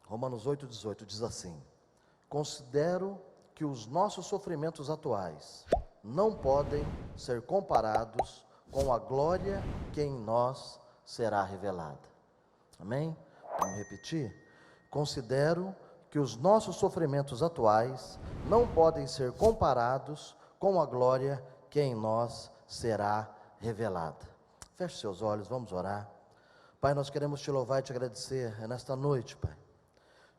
Romanos 8,18 diz assim: considero que os nossos sofrimentos atuais não podem ser comparados com a glória que em nós será revelada. Amém? Vamos repetir? Considero que os nossos sofrimentos atuais não podem ser comparados com a glória que em nós será revelada. Feche seus olhos, vamos orar. Pai, nós queremos te louvar e te agradecer nesta noite, Pai.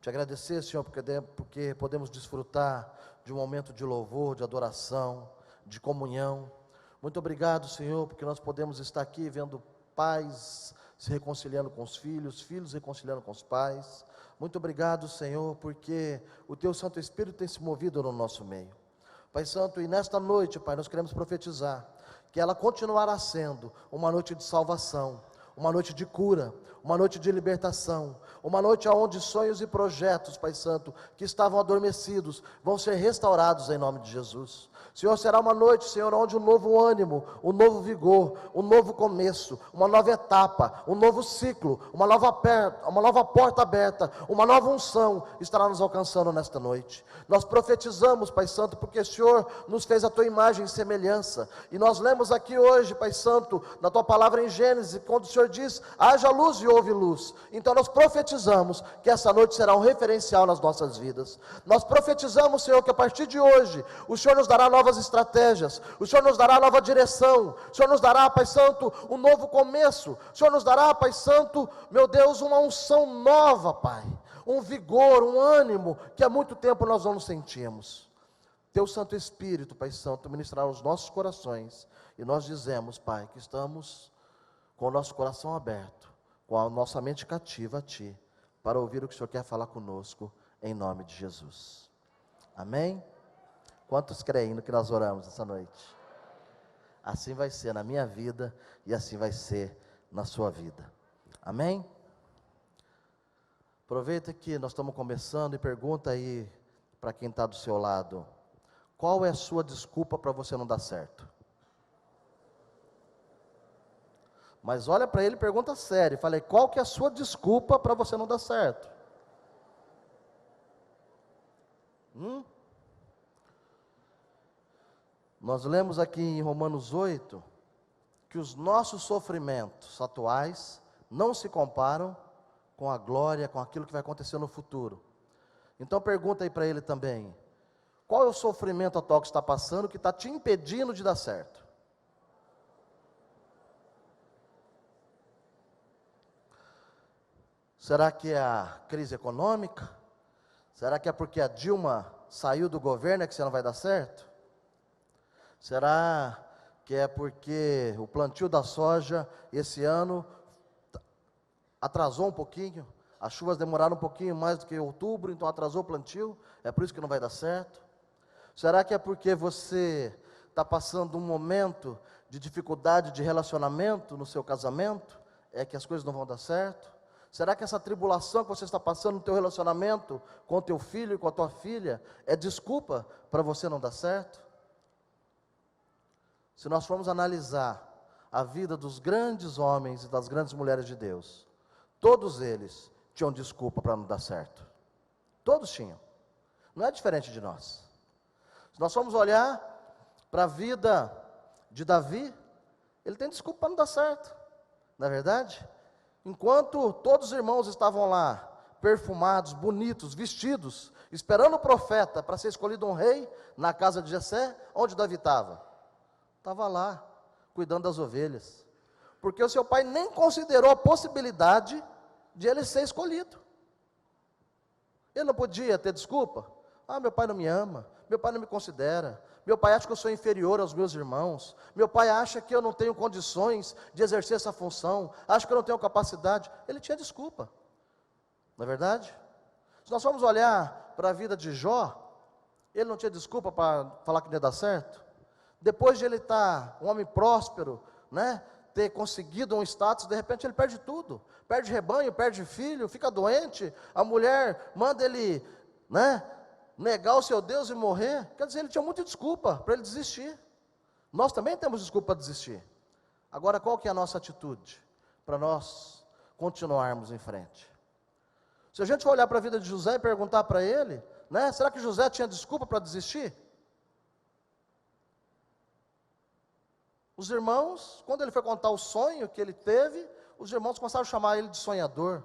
Te agradecer, Senhor, porque podemos desfrutar de um momento de louvor, de adoração, de comunhão. Muito obrigado, Senhor, porque nós podemos estar aqui vendo pais se reconciliando com os filhos, filhos reconciliando com os pais. Muito obrigado, Senhor, porque o Teu Santo Espírito tem se movido no nosso meio. Pai Santo, e nesta noite, Pai, nós queremos profetizar que ela continuará sendo uma noite de salvação, uma noite de cura, uma noite de libertação, uma noite onde sonhos e projetos, Pai Santo, que estavam adormecidos, vão ser restaurados em nome de Jesus. Senhor, será uma noite, Senhor, onde um novo ânimo, um novo vigor, um novo começo, uma nova etapa, um novo ciclo, uma nova porta aberta, uma nova unção estará nos alcançando nesta noite. Nós profetizamos, Pai Santo, porque o Senhor nos fez a Tua imagem e semelhança, e nós lemos aqui hoje, Pai Santo, na Tua palavra em Gênesis, quando o Senhor diz: haja luz e houve luz. Então nós profetizamos que essa noite será um referencial nas nossas vidas. Nós profetizamos, Senhor, que a partir de hoje o Senhor nos dará novas estratégias, o Senhor nos dará nova direção, o Senhor nos dará, Pai Santo, um novo começo, o Senhor nos dará, Pai Santo, meu Deus, uma unção nova, Pai, um vigor, um ânimo que há muito tempo nós não nos sentimos. Teu Santo Espírito, Pai Santo, ministrar aos nossos corações, e nós dizemos, Pai, que estamos com o nosso coração aberto, com a nossa mente cativa a Ti, para ouvir o que o Senhor quer falar conosco, em nome de Jesus. Amém? Quantos creem no que nós oramos essa noite? Assim vai ser na minha vida, e assim vai ser na sua vida. Amém? Aproveita que nós estamos começando e pergunta aí para quem está do seu lado: qual é a sua desculpa para você não dar certo? Mas olha para ele e pergunta sério. Falei: qual que é a sua desculpa para você não dar certo? Nós lemos aqui em Romanos 8, que os nossos sofrimentos atuais não se comparam com a glória, com aquilo que vai acontecer no futuro. Então pergunta aí para ele também: qual é o sofrimento atual que está passando, que está te impedindo de dar certo? Será que é a crise econômica? Será que é porque a Dilma saiu do governo que você não vai dar certo? Será que é porque o plantio da soja esse ano atrasou um pouquinho? As chuvas demoraram um pouquinho mais do que outubro, então atrasou o plantio? É por isso que não vai dar certo? Será que é porque você está passando um momento de dificuldade de relacionamento no seu casamento? É que as coisas não vão dar certo? Será que essa tribulação que você está passando no teu relacionamento com o teu filho e com a tua filha é desculpa para você não dar certo? Se nós formos analisar a vida dos grandes homens e das grandes mulheres de Deus, todos eles tinham desculpa para não dar certo. Todos tinham. Não é diferente de nós. Se nós formos olhar para a vida de Davi, ele tem desculpa para não dar certo. Não é verdade? Enquanto todos os irmãos estavam lá, perfumados, bonitos, vestidos, esperando o profeta para ser escolhido um rei, na casa de Jessé, onde Davi estava? Estava lá, cuidando das ovelhas, porque o seu pai nem considerou a possibilidade de ele ser escolhido. Ele não podia ter desculpa: ah, meu pai não me ama, meu pai não me considera, meu pai acha que eu sou inferior aos meus irmãos, meu pai acha que eu não tenho condições de exercer essa função, acha que eu não tenho capacidade. Ele tinha desculpa, não é verdade? Se nós formos olhar para a vida de Jó, ele não tinha desculpa para falar que não ia dar certo. Depois de ele estar um homem próspero, né, ter conseguido um status, de repente ele perde tudo, perde rebanho, perde filho, fica doente, a mulher manda ele, né, negar o seu Deus e morrer. Quer dizer, ele tinha muita desculpa para ele desistir. Nós também temos desculpa para desistir. Agora, qual que é a nossa atitude para nós continuarmos em frente? Se a gente for olhar para a vida de José e perguntar para ele, né, será que José tinha desculpa para desistir? Os irmãos, quando ele foi contar o sonho que ele teve, os irmãos começaram a chamar ele de sonhador,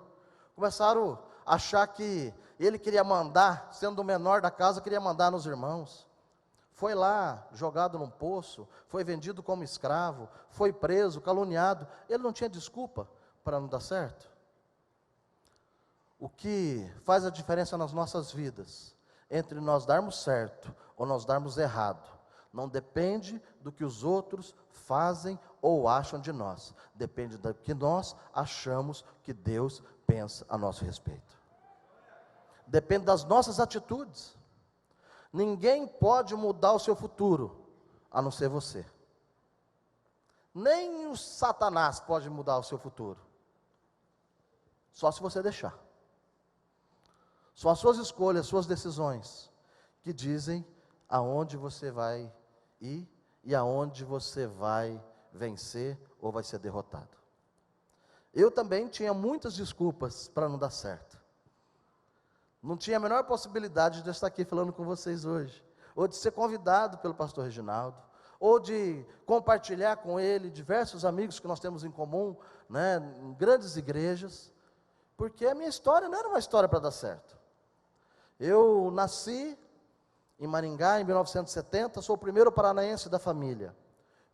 começaram a achar que ele queria mandar, sendo o menor da casa, queria mandar nos irmãos. Foi lá, jogado num poço, foi vendido como escravo, foi preso, caluniado. Ele não tinha desculpa para não dar certo. O que faz a diferença nas nossas vidas, entre nós darmos certo ou nós darmos errado, não depende do que os outros fazem ou acham de nós, depende do que nós achamos que Deus pensa a nosso respeito. Depende das nossas atitudes. Ninguém pode mudar o seu futuro, a não ser você. Nem o Satanás pode mudar o seu futuro, só se você deixar. São as suas escolhas, as suas decisões, que dizem aonde você vai ir e aonde você vai vencer ou vai ser derrotado. Eu também tinha muitas desculpas para não dar certo. Não tinha a menor possibilidade de eu estar aqui falando com vocês hoje, ou de ser convidado pelo pastor Reginaldo, ou de compartilhar com ele diversos amigos que nós temos em comum, né, em grandes igrejas, porque a minha história não era uma história para dar certo. Eu nasci em Maringá em 1970, sou o primeiro paranaense da família.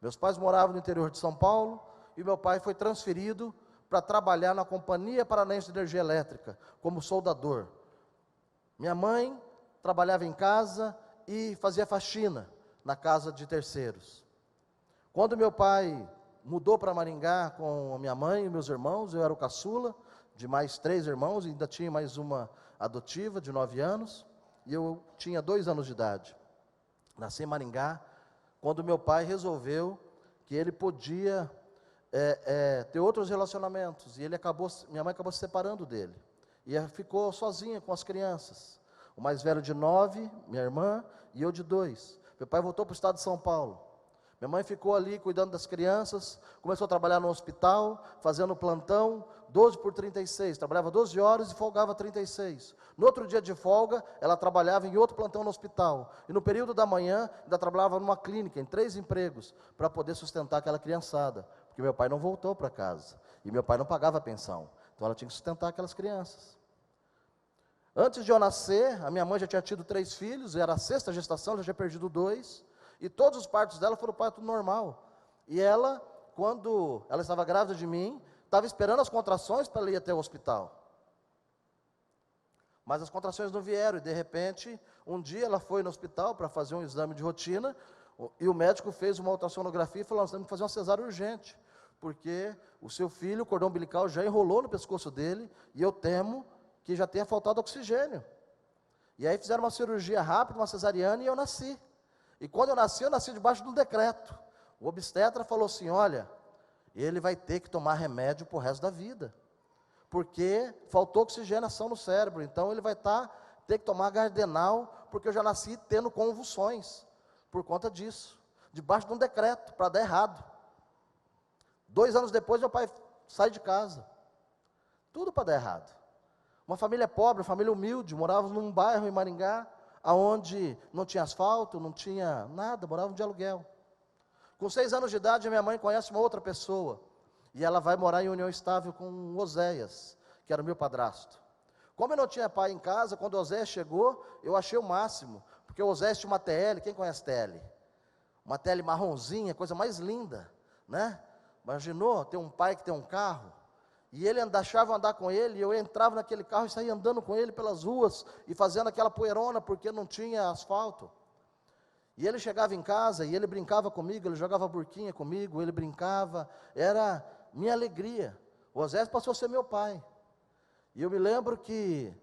Meus pais moravam no interior de São Paulo, e meu pai foi transferido para trabalhar na Companhia Paranaense de Energia Elétrica, como soldador. Minha mãe trabalhava em casa e fazia faxina na casa de terceiros. Quando meu pai mudou para Maringá com a minha mãe e meus irmãos, eu era o caçula de mais 3 irmãos, e ainda tinha mais uma adotiva de 9 anos, e eu tinha 2 anos de idade. Nasci em Maringá, quando meu pai resolveu que ele podia ter outros relacionamentos, e minha mãe acabou se separando dele. E ficou sozinha com as crianças. O mais velho de 9, minha irmã, e eu de 2. Meu pai voltou para o estado de São Paulo. Minha mãe ficou ali cuidando das crianças, começou a trabalhar no hospital, fazendo plantão, 12 por 36, trabalhava 12 horas e folgava 36. No outro dia de folga, ela trabalhava em outro plantão no hospital. E no período da manhã, ainda trabalhava numa clínica, em 3 empregos, para poder sustentar aquela criançada. Porque meu pai não voltou para casa, e meu pai não pagava pensão. Então ela tinha que sustentar aquelas crianças. Antes de eu nascer, a minha mãe já tinha tido 3 filhos, era a 6ª gestação, já tinha perdido 2, e todos os partos dela foram parto normal. E ela, quando ela estava grávida de mim, estava esperando as contrações para ela ir até o hospital. Mas as contrações não vieram, e de repente, um dia ela foi no hospital para fazer um exame de rotina, e o médico fez uma ultrassonografia e falou: nós temos que fazer uma cesárea urgente, porque o seu filho, o cordão umbilical já enrolou no pescoço dele, e eu temo que já tenha faltado oxigênio. E aí fizeram uma cirurgia rápida, uma cesariana, e eu nasci. E quando eu nasci debaixo de um decreto. O obstetra falou assim: olha, ele vai ter que tomar remédio para o resto da vida, porque faltou oxigenação no cérebro, então ele vai ter que tomar Gardenal, porque eu já nasci tendo convulsões, por conta disso, debaixo de um decreto, para dar errado. 2 anos depois, meu pai sai de casa, tudo para dar errado. Uma família pobre, uma família humilde, morava num bairro em Maringá, onde não tinha asfalto, não tinha nada, moravam de aluguel. Com 6 anos de idade, a minha mãe conhece uma outra pessoa, e ela vai morar em união estável com Oséias, que era o meu padrasto. Como eu não tinha pai em casa, quando Oséias chegou, eu achei o máximo, porque Oséias tinha uma TL, quem conhece TL? Uma TL marronzinha, coisa mais linda, né? Imaginou ter um pai que tem um carro? E ele deixava andar com ele, e eu entrava naquele carro e saía andando com ele pelas ruas, e fazendo aquela poeirona, porque não tinha asfalto. E ele chegava em casa, e ele brincava comigo, ele jogava burquinha comigo, ele brincava, era minha alegria. O Oséias passou a ser meu pai. E eu me lembro que,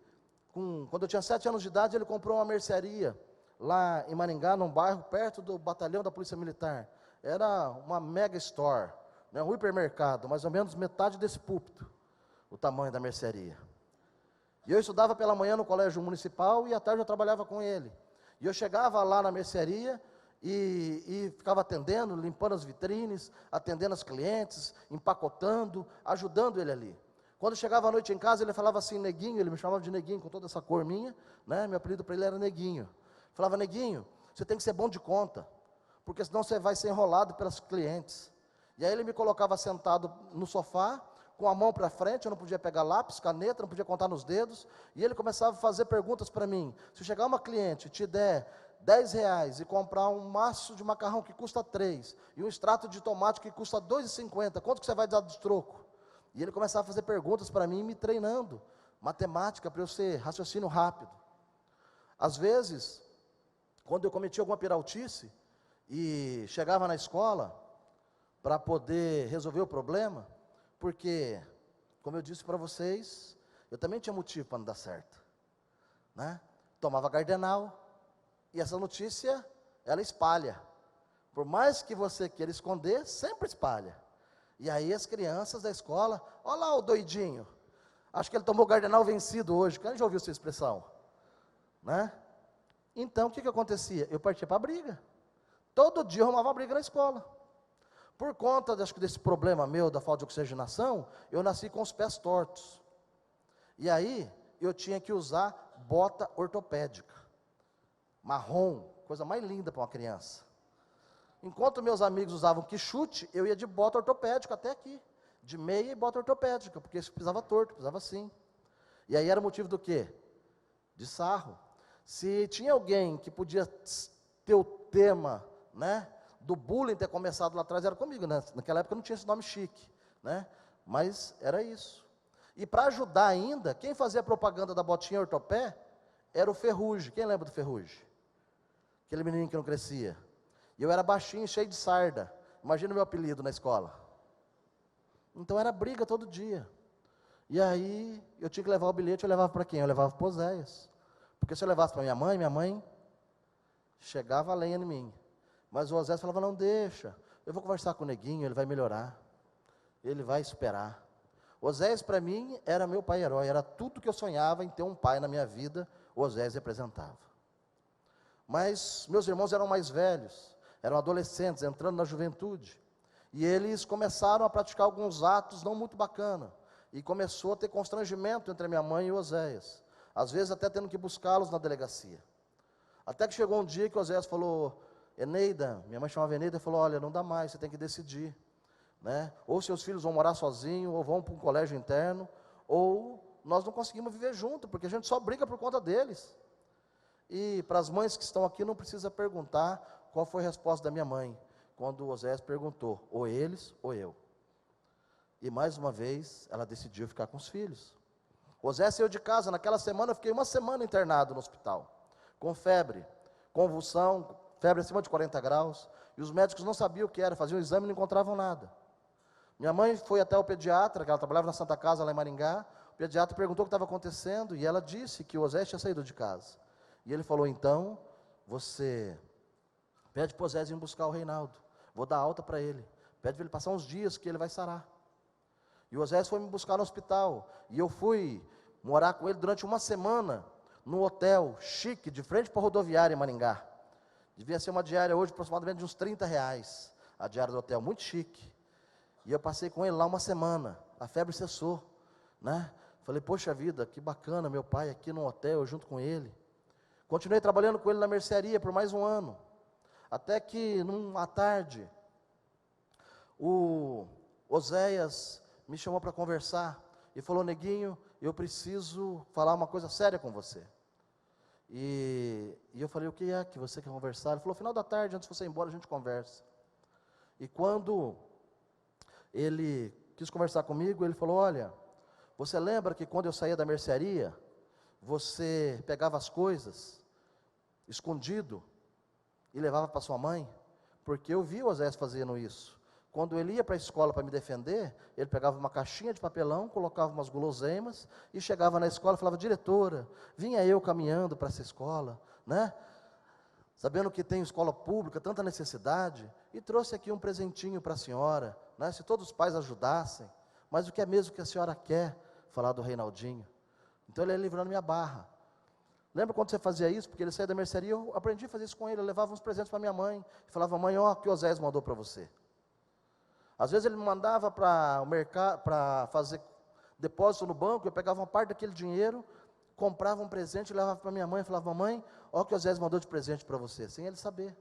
quando eu tinha 7 anos de idade, ele comprou uma mercearia, lá em Maringá, num bairro, perto do batalhão da Polícia Militar. Era uma mega store, né, um hipermercado, mais ou menos metade desse púlpito, o tamanho da mercearia. E eu estudava pela manhã no colégio municipal, e à tarde eu trabalhava com ele. E eu chegava lá na mercearia e ficava atendendo, limpando as vitrines, atendendo as clientes, empacotando, ajudando ele ali. Quando chegava à noite em casa, ele falava assim, Neguinho, ele me chamava de Neguinho, com toda essa cor minha, né? Meu apelido para ele era Neguinho. Falava, Neguinho, você tem que ser bom de conta, porque senão você vai ser enrolado pelos clientes. E aí ele me colocava sentado no sofá, com a mão para frente, eu não podia pegar lápis, caneta, não podia contar nos dedos, e ele começava a fazer perguntas para mim. Se chegar uma cliente e te der R$ 10 e comprar um maço de macarrão que custa 3, e um extrato de tomate que custa R$ 2,50, quanto que você vai dar de troco? E ele começava a fazer perguntas para mim, me treinando, matemática, para eu ser raciocínio rápido. Às vezes, quando eu cometia alguma peraltice, e chegava na escola, para poder resolver o problema, porque, como eu disse para vocês, eu também tinha motivo para não dar certo, né? Tomava Gardenal, e essa notícia, ela espalha, por mais que você queira esconder, sempre espalha. E aí as crianças da escola, olha lá o doidinho, acho que ele tomou Gardenal vencido hoje, quem já ouviu essa expressão? Né? Então o que acontecia? Eu partia para a briga, todo dia eu arrumava uma briga na escola. Por conta, acho que desse problema meu, da falta de oxigenação, eu nasci com os pés tortos. E aí, eu tinha que usar bota ortopédica, marrom, coisa mais linda para uma criança. Enquanto meus amigos usavam quichute, eu ia de bota ortopédica até aqui, de meia e bota ortopédica, porque isso pisava torto, pisava assim. E aí era motivo do quê? De sarro. Se tinha alguém que podia ter o tema, né, do bullying ter começado lá atrás, era comigo, né? Naquela época não tinha esse nome chique, né? Mas era isso. E para ajudar ainda, quem fazia a propaganda da botinha ortopé era o Ferrugem. Quem lembra do Ferrugem? Aquele menininho que não crescia. E eu era baixinho, cheio de sarda. Imagina o meu apelido na escola. Então era briga todo dia. E aí eu tinha que levar o bilhete, eu levava para quem? Eu levava para Oséias. Porque se eu levasse para minha mãe chegava a lenha em mim. Mas o Oséias falava, não deixa, eu vou conversar com o Neguinho, ele vai melhorar, ele vai esperar. O Oséias para mim era meu pai herói, era tudo que eu sonhava em ter um pai na minha vida, o Oséias representava. Mas meus irmãos eram mais velhos, eram adolescentes, entrando na juventude, e eles começaram a praticar alguns atos não muito bacanas, e começou a ter constrangimento entre a minha mãe e o Oséias, às vezes até tendo que buscá-los na delegacia. Até que chegou um dia que o Oséias falou, Eneida, minha mãe chamava Eneida, falou, olha, não dá mais, você tem que decidir, né? Ou seus filhos vão morar sozinhos, ou vão para um colégio interno, ou nós não conseguimos viver junto, porque a gente só briga por conta deles. E para as mães que estão aqui, não precisa perguntar qual foi a resposta da minha mãe, quando o Oséias perguntou, ou eles, ou eu. E mais uma vez, ela decidiu ficar com os filhos. O Oséias saiu de casa, naquela semana, eu fiquei uma semana internado no hospital, com febre, convulsão, febre acima de 40 graus, e os médicos não sabiam o que era, faziam o exame e não encontravam nada. Minha mãe foi até o pediatra, que ela trabalhava na Santa Casa, lá em Maringá, o pediatra perguntou o que estava acontecendo, e ela disse que o Oséias tinha saído de casa. E ele falou, então, você pede para o Oséias ir buscar o Reinaldo, vou dar alta para ele, pede para ele passar uns dias que ele vai sarar. E o Oséias foi me buscar no hospital, e eu fui morar com ele durante uma semana, num hotel chique, de frente para a rodoviária em Maringá. Devia ser uma diária hoje aproximadamente de uns R$ 30, a diária do hotel, muito chique. E eu passei com ele lá uma semana, a febre cessou, né? Falei, poxa vida, que bacana, meu pai aqui no hotel, eu junto com ele. Continuei trabalhando com ele na mercearia por mais um ano, até que numa tarde, o Oséias me chamou para conversar, e falou, Neguinho, eu preciso falar uma coisa séria com você. E eu falei, o que é que você quer conversar? Ele falou, final da tarde, antes de você ir embora, a gente conversa. E quando ele quis conversar comigo, ele falou, olha, você lembra que quando eu saía da mercearia, você pegava as coisas, escondido, e levava para sua mãe? Porque eu vi o Oséias fazendo isso. Quando ele ia para a escola para me defender, ele pegava uma caixinha de papelão, colocava umas guloseimas, e chegava na escola e falava, diretora, vinha eu caminhando para essa escola, né? Sabendo que tem escola pública, tanta necessidade, e trouxe aqui um presentinho para a senhora, né? Se todos os pais ajudassem, mas o que é mesmo que a senhora quer? Falar do Reinaldinho. Então ele ia livrando minha barra. Lembra quando você fazia isso? Porque ele saía da mercearia, eu aprendi a fazer isso com ele, eu levava uns presentes para minha mãe, e falava, mãe, ó, o que o Oséias mandou para você. Às vezes ele me mandava para o mercado, para fazer depósito no banco, eu pegava uma parte daquele dinheiro, comprava um presente, levava para minha mãe e falava: mamãe, olha o que o Osés mandou de presente para você, sem ele saber.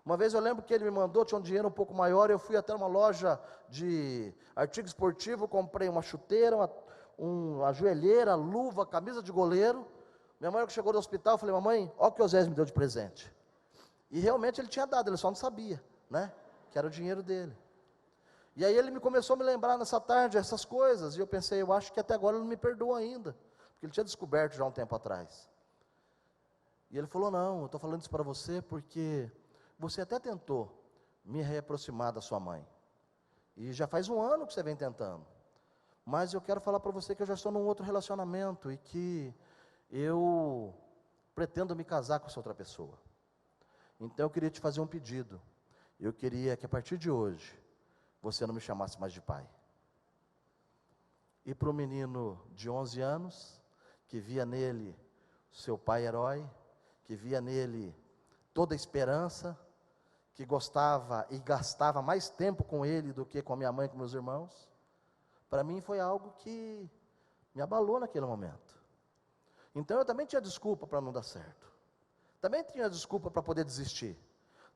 Uma vez eu lembro que ele me mandou, tinha um dinheiro um pouco maior, eu fui até uma loja de artigo esportivo, comprei uma chuteira, uma joelheira, luva, camisa de goleiro. Minha mãe, que chegou do hospital, eu falei: mamãe, olha o que o Osés me deu de presente. E realmente ele tinha dado, ele só não sabia, né, que era o dinheiro dele. E aí ele começou a me lembrar nessa tarde essas coisas, e eu pensei: eu acho que até agora ele não me perdoa ainda, porque ele tinha descoberto já um tempo atrás. E ele falou: não, eu estou falando isso para você porque você até tentou me reaproximar da sua mãe, e já faz um ano que você vem tentando, mas eu quero falar para você que eu já estou num outro relacionamento, e que eu pretendo me casar com essa outra pessoa. Então eu queria te fazer um pedido, eu queria que a partir de hoje, você não me chamasse mais de pai. E para o menino de 11 anos, que via nele seu pai herói, que via nele toda a esperança, que gostava e gastava mais tempo com ele do que com a minha mãe e com meus irmãos, para mim foi algo que me abalou naquele momento. Então eu também tinha desculpa para não dar certo, também tinha desculpa para poder desistir,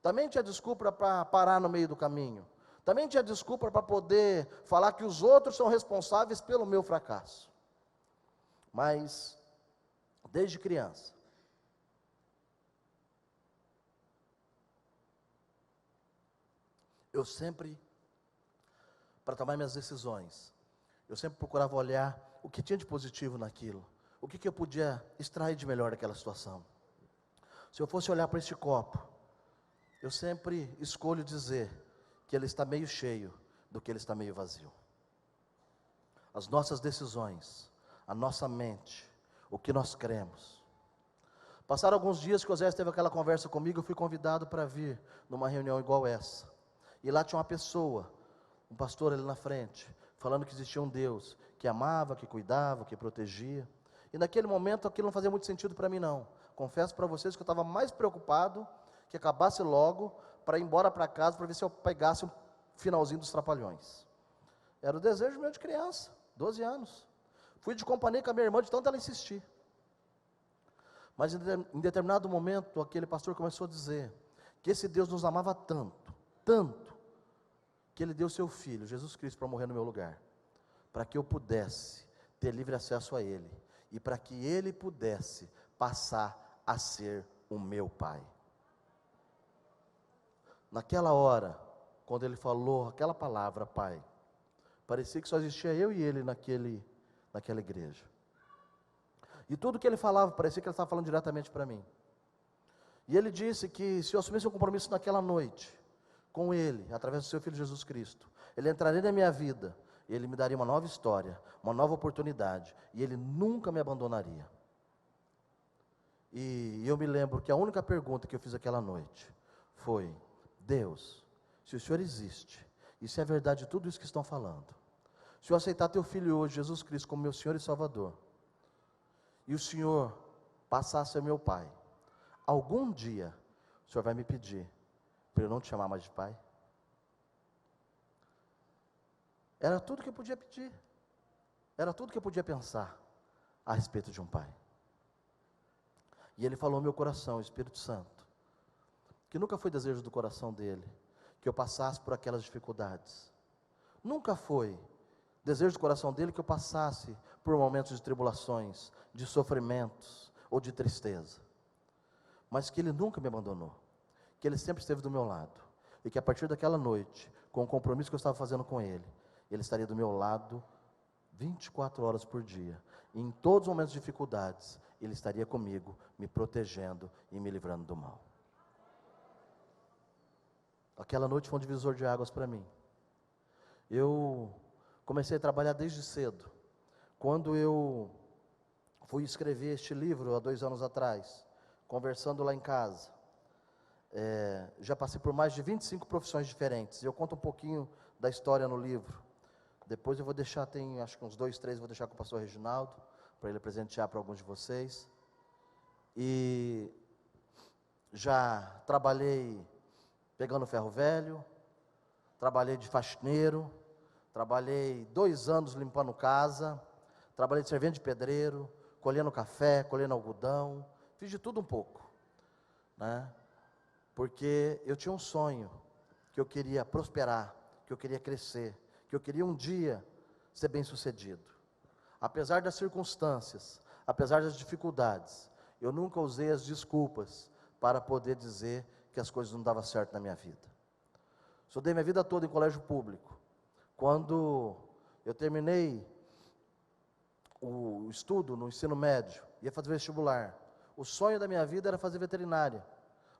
também tinha desculpa para parar no meio do caminho, também tinha desculpa para poder falar que os outros são responsáveis pelo meu fracasso. Mas, desde criança, eu sempre, para tomar minhas decisões, eu sempre procurava olhar o que tinha de positivo naquilo, o que eu podia extrair de melhor daquela situação. Se eu fosse olhar para este copo, eu sempre escolho dizer que ele está meio cheio do que ele está meio vazio. As nossas decisões, a nossa mente, o que nós cremos. Passaram alguns dias que o Osés teve aquela conversa comigo, eu fui convidado para vir numa reunião igual essa. E lá tinha uma pessoa, um pastor ali na frente, falando que existia um Deus que amava, que cuidava, que protegia. E naquele momento aquilo não fazia muito sentido para mim não. Confesso para vocês que eu estava mais preocupado que acabasse logo para ir embora para casa, para ver se eu pegasse um finalzinho dos Trapalhões. Era o desejo meu de criança, 12 anos. Fui de companhia com a minha irmã, de tanto ela insistir. Mas em determinado momento, aquele pastor começou a dizer que esse Deus nos amava tanto, tanto, que Ele deu seu Filho, Jesus Cristo, para morrer no meu lugar, para que eu pudesse ter livre acesso a Ele, e para que Ele pudesse passar a ser o meu Pai. Naquela hora, quando Ele falou aquela palavra, Pai, parecia que só existia eu e Ele naquela igreja. E tudo que Ele falava, parecia que Ele estava falando diretamente para mim. E Ele disse que se eu assumisse um compromisso naquela noite, com Ele, através do seu Filho Jesus Cristo, Ele entraria na minha vida, e Ele me daria uma nova história, uma nova oportunidade, e Ele nunca me abandonaria. E eu me lembro que a única pergunta que eu fiz aquela noite foi: Deus, se o Senhor existe, e se é verdade tudo isso que estão falando, se eu aceitar teu Filho hoje, Jesus Cristo, como meu Senhor e Salvador, e o Senhor passar a ser meu Pai, algum dia o Senhor vai me pedir para eu não te chamar mais de pai? Era tudo que eu podia pedir, era tudo que eu podia pensar a respeito de um pai. E Ele falou ao meu coração, o Espírito Santo, que nunca foi desejo do coração dele que eu passasse por aquelas dificuldades, nunca foi desejo do coração dele que eu passasse por momentos de tribulações, de sofrimentos ou de tristeza, mas que Ele nunca me abandonou, que Ele sempre esteve do meu lado, e que a partir daquela noite, com o compromisso que eu estava fazendo com Ele, Ele estaria do meu lado 24 horas por dia, e em todos os momentos de dificuldades, Ele estaria comigo, me protegendo e me livrando do mal. Aquela noite foi um divisor de águas para mim. Eu comecei a trabalhar desde cedo. Quando eu fui escrever este livro, há 2 anos atrás, conversando lá em casa, já passei por mais de 25 profissões diferentes, e eu conto um pouquinho da história no livro. Depois eu vou deixar, tem acho que uns 2, 3, vou deixar com o pastor Reginaldo, para ele presentear para alguns de vocês. E já trabalhei pegando ferro velho, trabalhei de faxineiro, trabalhei 2 anos limpando casa, trabalhei de servente de pedreiro, colhendo café, colhendo algodão, fiz de tudo um pouco, né? Porque eu tinha um sonho, que eu queria prosperar, que eu queria crescer, que eu queria um dia ser bem-sucedido. Apesar das circunstâncias, apesar das dificuldades, eu nunca usei as desculpas para poder dizer que as coisas não davam certo na minha vida. Estudei minha vida toda em colégio público. Quando eu terminei o estudo no ensino médio, ia fazer vestibular, o sonho da minha vida era fazer veterinária,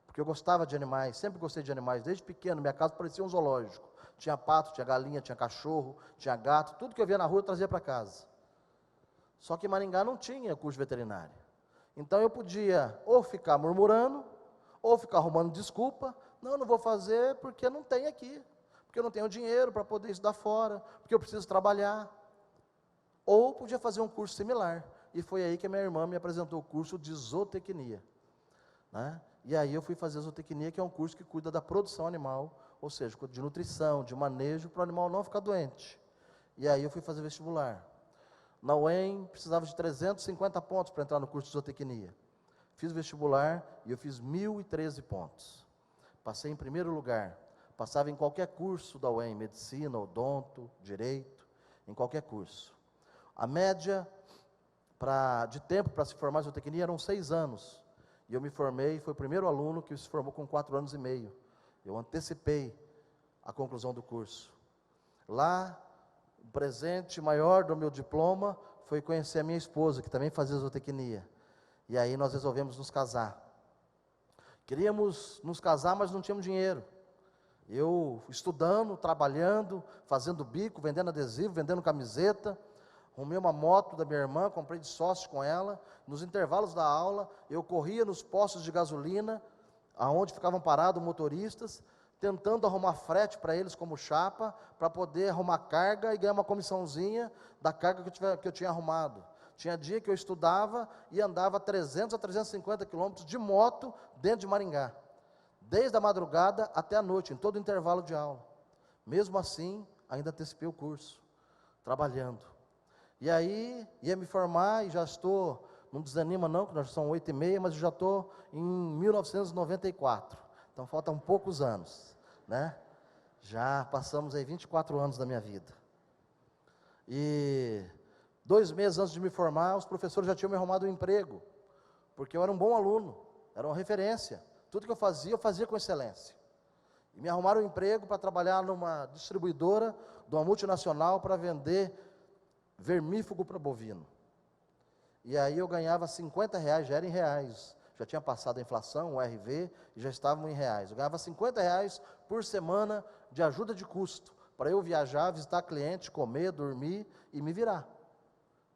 porque eu gostava de animais, sempre gostei de animais, desde pequeno. Minha casa parecia um zoológico, tinha pato, tinha galinha, tinha cachorro, tinha gato, tudo que eu via na rua eu trazia para casa. Só que em Maringá não tinha curso de veterinária, então eu podia ou ficar murmurando, ou ficar arrumando desculpa, não vou fazer porque não tem aqui, porque eu não tenho dinheiro para poder estudar fora, porque eu preciso trabalhar. Ou podia fazer um curso similar, e foi aí que a minha irmã me apresentou o curso de zootecnia, né? E aí eu fui fazer zootecnia, que é um curso que cuida da produção animal, ou seja, de nutrição, de manejo, para o animal não ficar doente. E aí eu fui fazer vestibular. Na UEM, precisava de 350 pontos para entrar no curso de zootecnia. Fiz vestibular e eu fiz 1.013 pontos. Passei em primeiro lugar. Passava em qualquer curso da UEM, medicina, odonto, direito, em qualquer curso. A média de tempo para se formar em zootecnia eram 6 anos. E eu me formei, foi o primeiro aluno que se formou com 4 anos e meio. Eu antecipei a conclusão do curso. Lá, o presente maior do meu diploma foi conhecer a minha esposa, que também fazia zootecnia. E aí nós resolvemos nos casar. Queríamos nos casar, mas não tínhamos dinheiro. Eu estudando, trabalhando, fazendo bico, vendendo adesivo, vendendo camiseta. Arrumei uma moto da minha irmã, comprei de sócio com ela. Nos intervalos da aula, eu corria nos postos de gasolina, aonde ficavam parados motoristas, tentando arrumar frete para eles como chapa, para poder arrumar carga e ganhar uma comissãozinha da carga que eu tinha arrumado. Tinha dia que eu estudava e andava 300 a 350 quilômetros de moto dentro de Maringá, desde a madrugada até a noite, em todo o intervalo de aula. Mesmo assim, ainda antecipei o curso, trabalhando. E aí, ia me formar e já estou, não desanima não, que nós são 8h30, mas eu já estou em 1994. Então, faltam poucos anos, né? Já passamos aí 24 anos da minha vida. E 2 meses antes de me formar, os professores já tinham me arrumado um emprego, porque eu era um bom aluno, era uma referência. Tudo que eu fazia com excelência. E me arrumaram um emprego para trabalhar numa distribuidora de uma multinacional para vender vermífugo para bovino. E aí eu ganhava R$50, já era em reais. Já tinha passado a inflação, o RV, e já estavam em reais. Eu ganhava R$50 por semana de ajuda de custo, para eu viajar, visitar cliente, comer, dormir e me virar.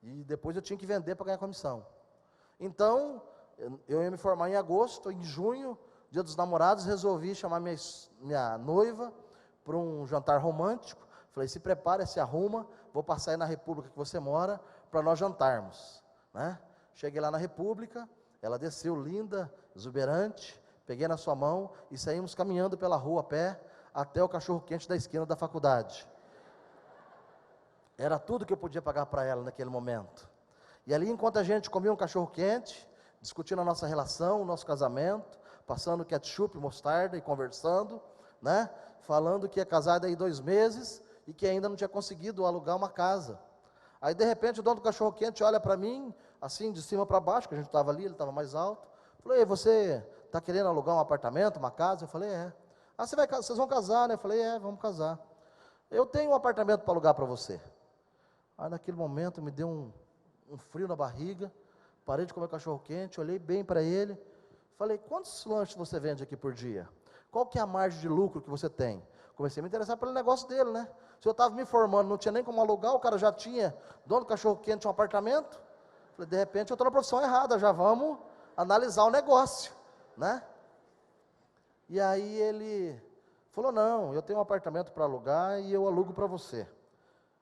E depois eu tinha que vender para ganhar comissão. Então, eu ia me formar em agosto, em junho, dia dos namorados, resolvi chamar minha noiva para um jantar romântico. Falei, se prepara, se arruma, vou passar aí na República que você mora, para nós jantarmos, né? Cheguei lá na República, ela desceu linda, exuberante, peguei na sua mão e saímos caminhando pela rua a pé, até o cachorro-quente da esquina da faculdade. Era tudo que eu podia pagar para ela naquele momento. E ali, enquanto a gente comia um cachorro-quente, discutindo a nossa relação, o nosso casamento, passando ketchup, mostarda e conversando, né? Falando que ia casar daí 2 meses e que ainda não tinha conseguido alugar uma casa. Aí, de repente, o dono do cachorro-quente olha para mim, assim, de cima para baixo, que a gente estava ali, ele estava mais alto. Falei, você está querendo alugar um apartamento, uma casa? Eu falei, é. Ah, vocês vão casar, né? Eu falei, é, vamos casar. Eu tenho um apartamento para alugar para você. Aí, naquele momento, me deu um frio na barriga, parei de comer cachorro-quente, olhei bem para ele, falei, quantos lanches você vende aqui por dia? Qual que é a margem de lucro que você tem? Comecei a me interessar pelo negócio dele, né? Se eu estava me formando, não tinha nem como alugar, o cara já tinha, dono do cachorro-quente, um apartamento. Falei, de repente eu estou na profissão errada, já vamos analisar o negócio, né? E aí ele falou, não, eu tenho um apartamento para alugar e eu alugo para você.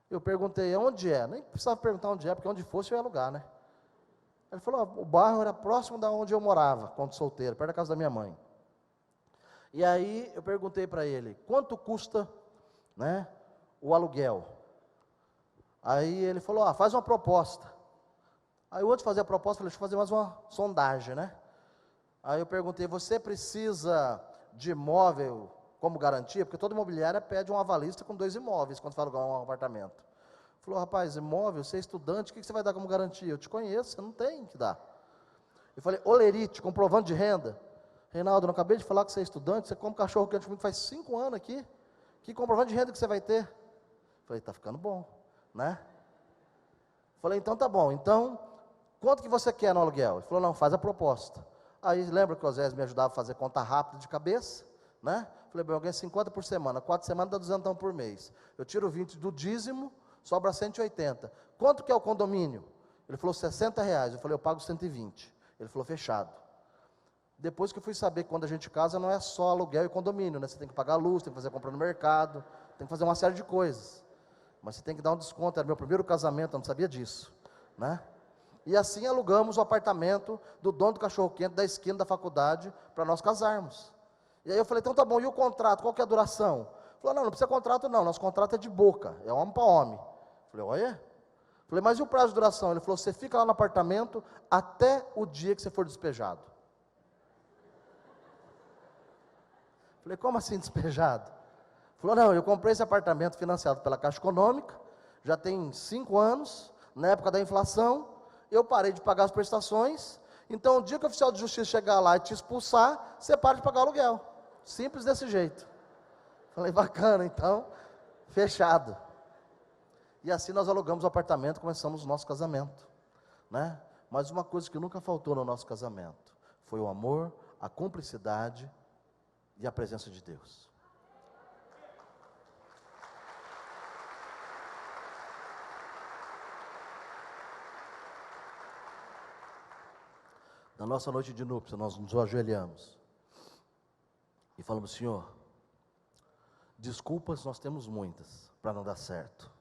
Eu perguntei, onde é? Nem precisava perguntar onde é, porque onde fosse eu ia alugar, né? Ele falou, o bairro era próximo da onde eu morava, quando solteiro, perto da casa da minha mãe. E aí eu perguntei para ele, quanto custa, né, o aluguel? Aí ele falou, faz uma proposta. Aí o outro fazia a proposta, falei, deixa eu fazer mais uma sondagem, né? Aí eu perguntei, você precisa de imóvel como garantia? Porque toda imobiliária pede um avalista com 2 imóveis, quando vai alugar um apartamento. Falou, rapaz, imóvel, você é estudante, o que você vai dar como garantia? Eu te conheço, você não tem que dar. Eu falei, olerite, comprovante de renda. Reinaldo, eu não acabei de falar que você é estudante, você come cachorro quente comigo faz 5 anos aqui. Que comprovante de renda que você vai ter? Eu falei, tá ficando bom, né? Eu falei, então tá bom, então, quanto que você quer no aluguel? Ele falou, não, faz a proposta. Aí, lembra que o Osés me ajudava a fazer conta rápida de cabeça, né? Falei, bem, eu ganho 50 por semana, 4 semanas dá 200 por mês. Eu tiro 20 do dízimo, sobra 180. Quanto que é o condomínio? Ele falou, R$60. Eu falei, eu pago 120. Ele falou, fechado. Depois que eu fui saber que quando a gente casa não é só aluguel e condomínio, né? Você tem que pagar a luz, tem que fazer compra no mercado, tem que fazer uma série de coisas. Mas você tem que dar um desconto, era meu primeiro casamento, eu não sabia disso, né? E assim alugamos o apartamento do dono do cachorro-quente da esquina da faculdade para nós casarmos. E aí eu falei, então tá bom, e o contrato, qual que é a duração? Ele falou, não, não precisa contrato não, nosso contrato é de boca, é homem para homem. Eu falei, olha. Falei, mas e o prazo de duração? Ele falou, você fica lá no apartamento até o dia que você for despejado. Falei, como assim despejado? Falou, não, eu comprei esse apartamento financiado pela Caixa Econômica, já tem 5 anos, na época da inflação, eu parei de pagar as prestações, então o dia que o oficial de justiça chegar lá e te expulsar, você para de pagar o aluguel. Simples desse jeito. Falei, bacana, então, fechado. E assim nós alugamos o apartamento, começamos o nosso casamento, né? Mas uma coisa que nunca faltou no nosso casamento, foi o amor, a cumplicidade e a presença de Deus. Na nossa noite de núpcias, nós nos ajoelhamos e falamos, Senhor, desculpas nós temos muitas para não dar certo,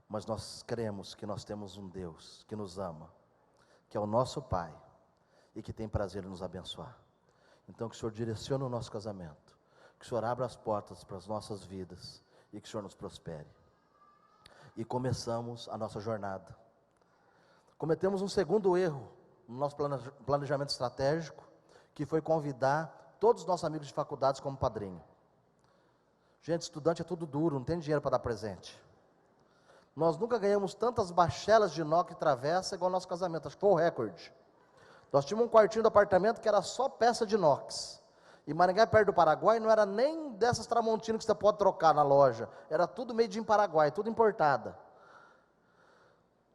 mas nós cremos que nós temos um Deus que nos ama, que é o nosso Pai e que tem prazer em nos abençoar. Então que o Senhor direcione o nosso casamento, que o Senhor abra as portas para as nossas vidas e que o Senhor nos prospere. E começamos a nossa jornada. Cometemos um segundo erro no nosso planejamento estratégico, que foi convidar todos os nossos amigos de faculdades como padrinho. Gente, estudante é tudo duro, não tem dinheiro para dar presente. Nós nunca ganhamos tantas bachelas de inox e travessa igual ao nosso casamento, acho que foi o recorde. Nós tínhamos um quartinho do apartamento que era só peça de inox. E Maringá, perto do Paraguai, não era nem dessas Tramontinas que você pode trocar na loja, era tudo made in Paraguai, tudo importada.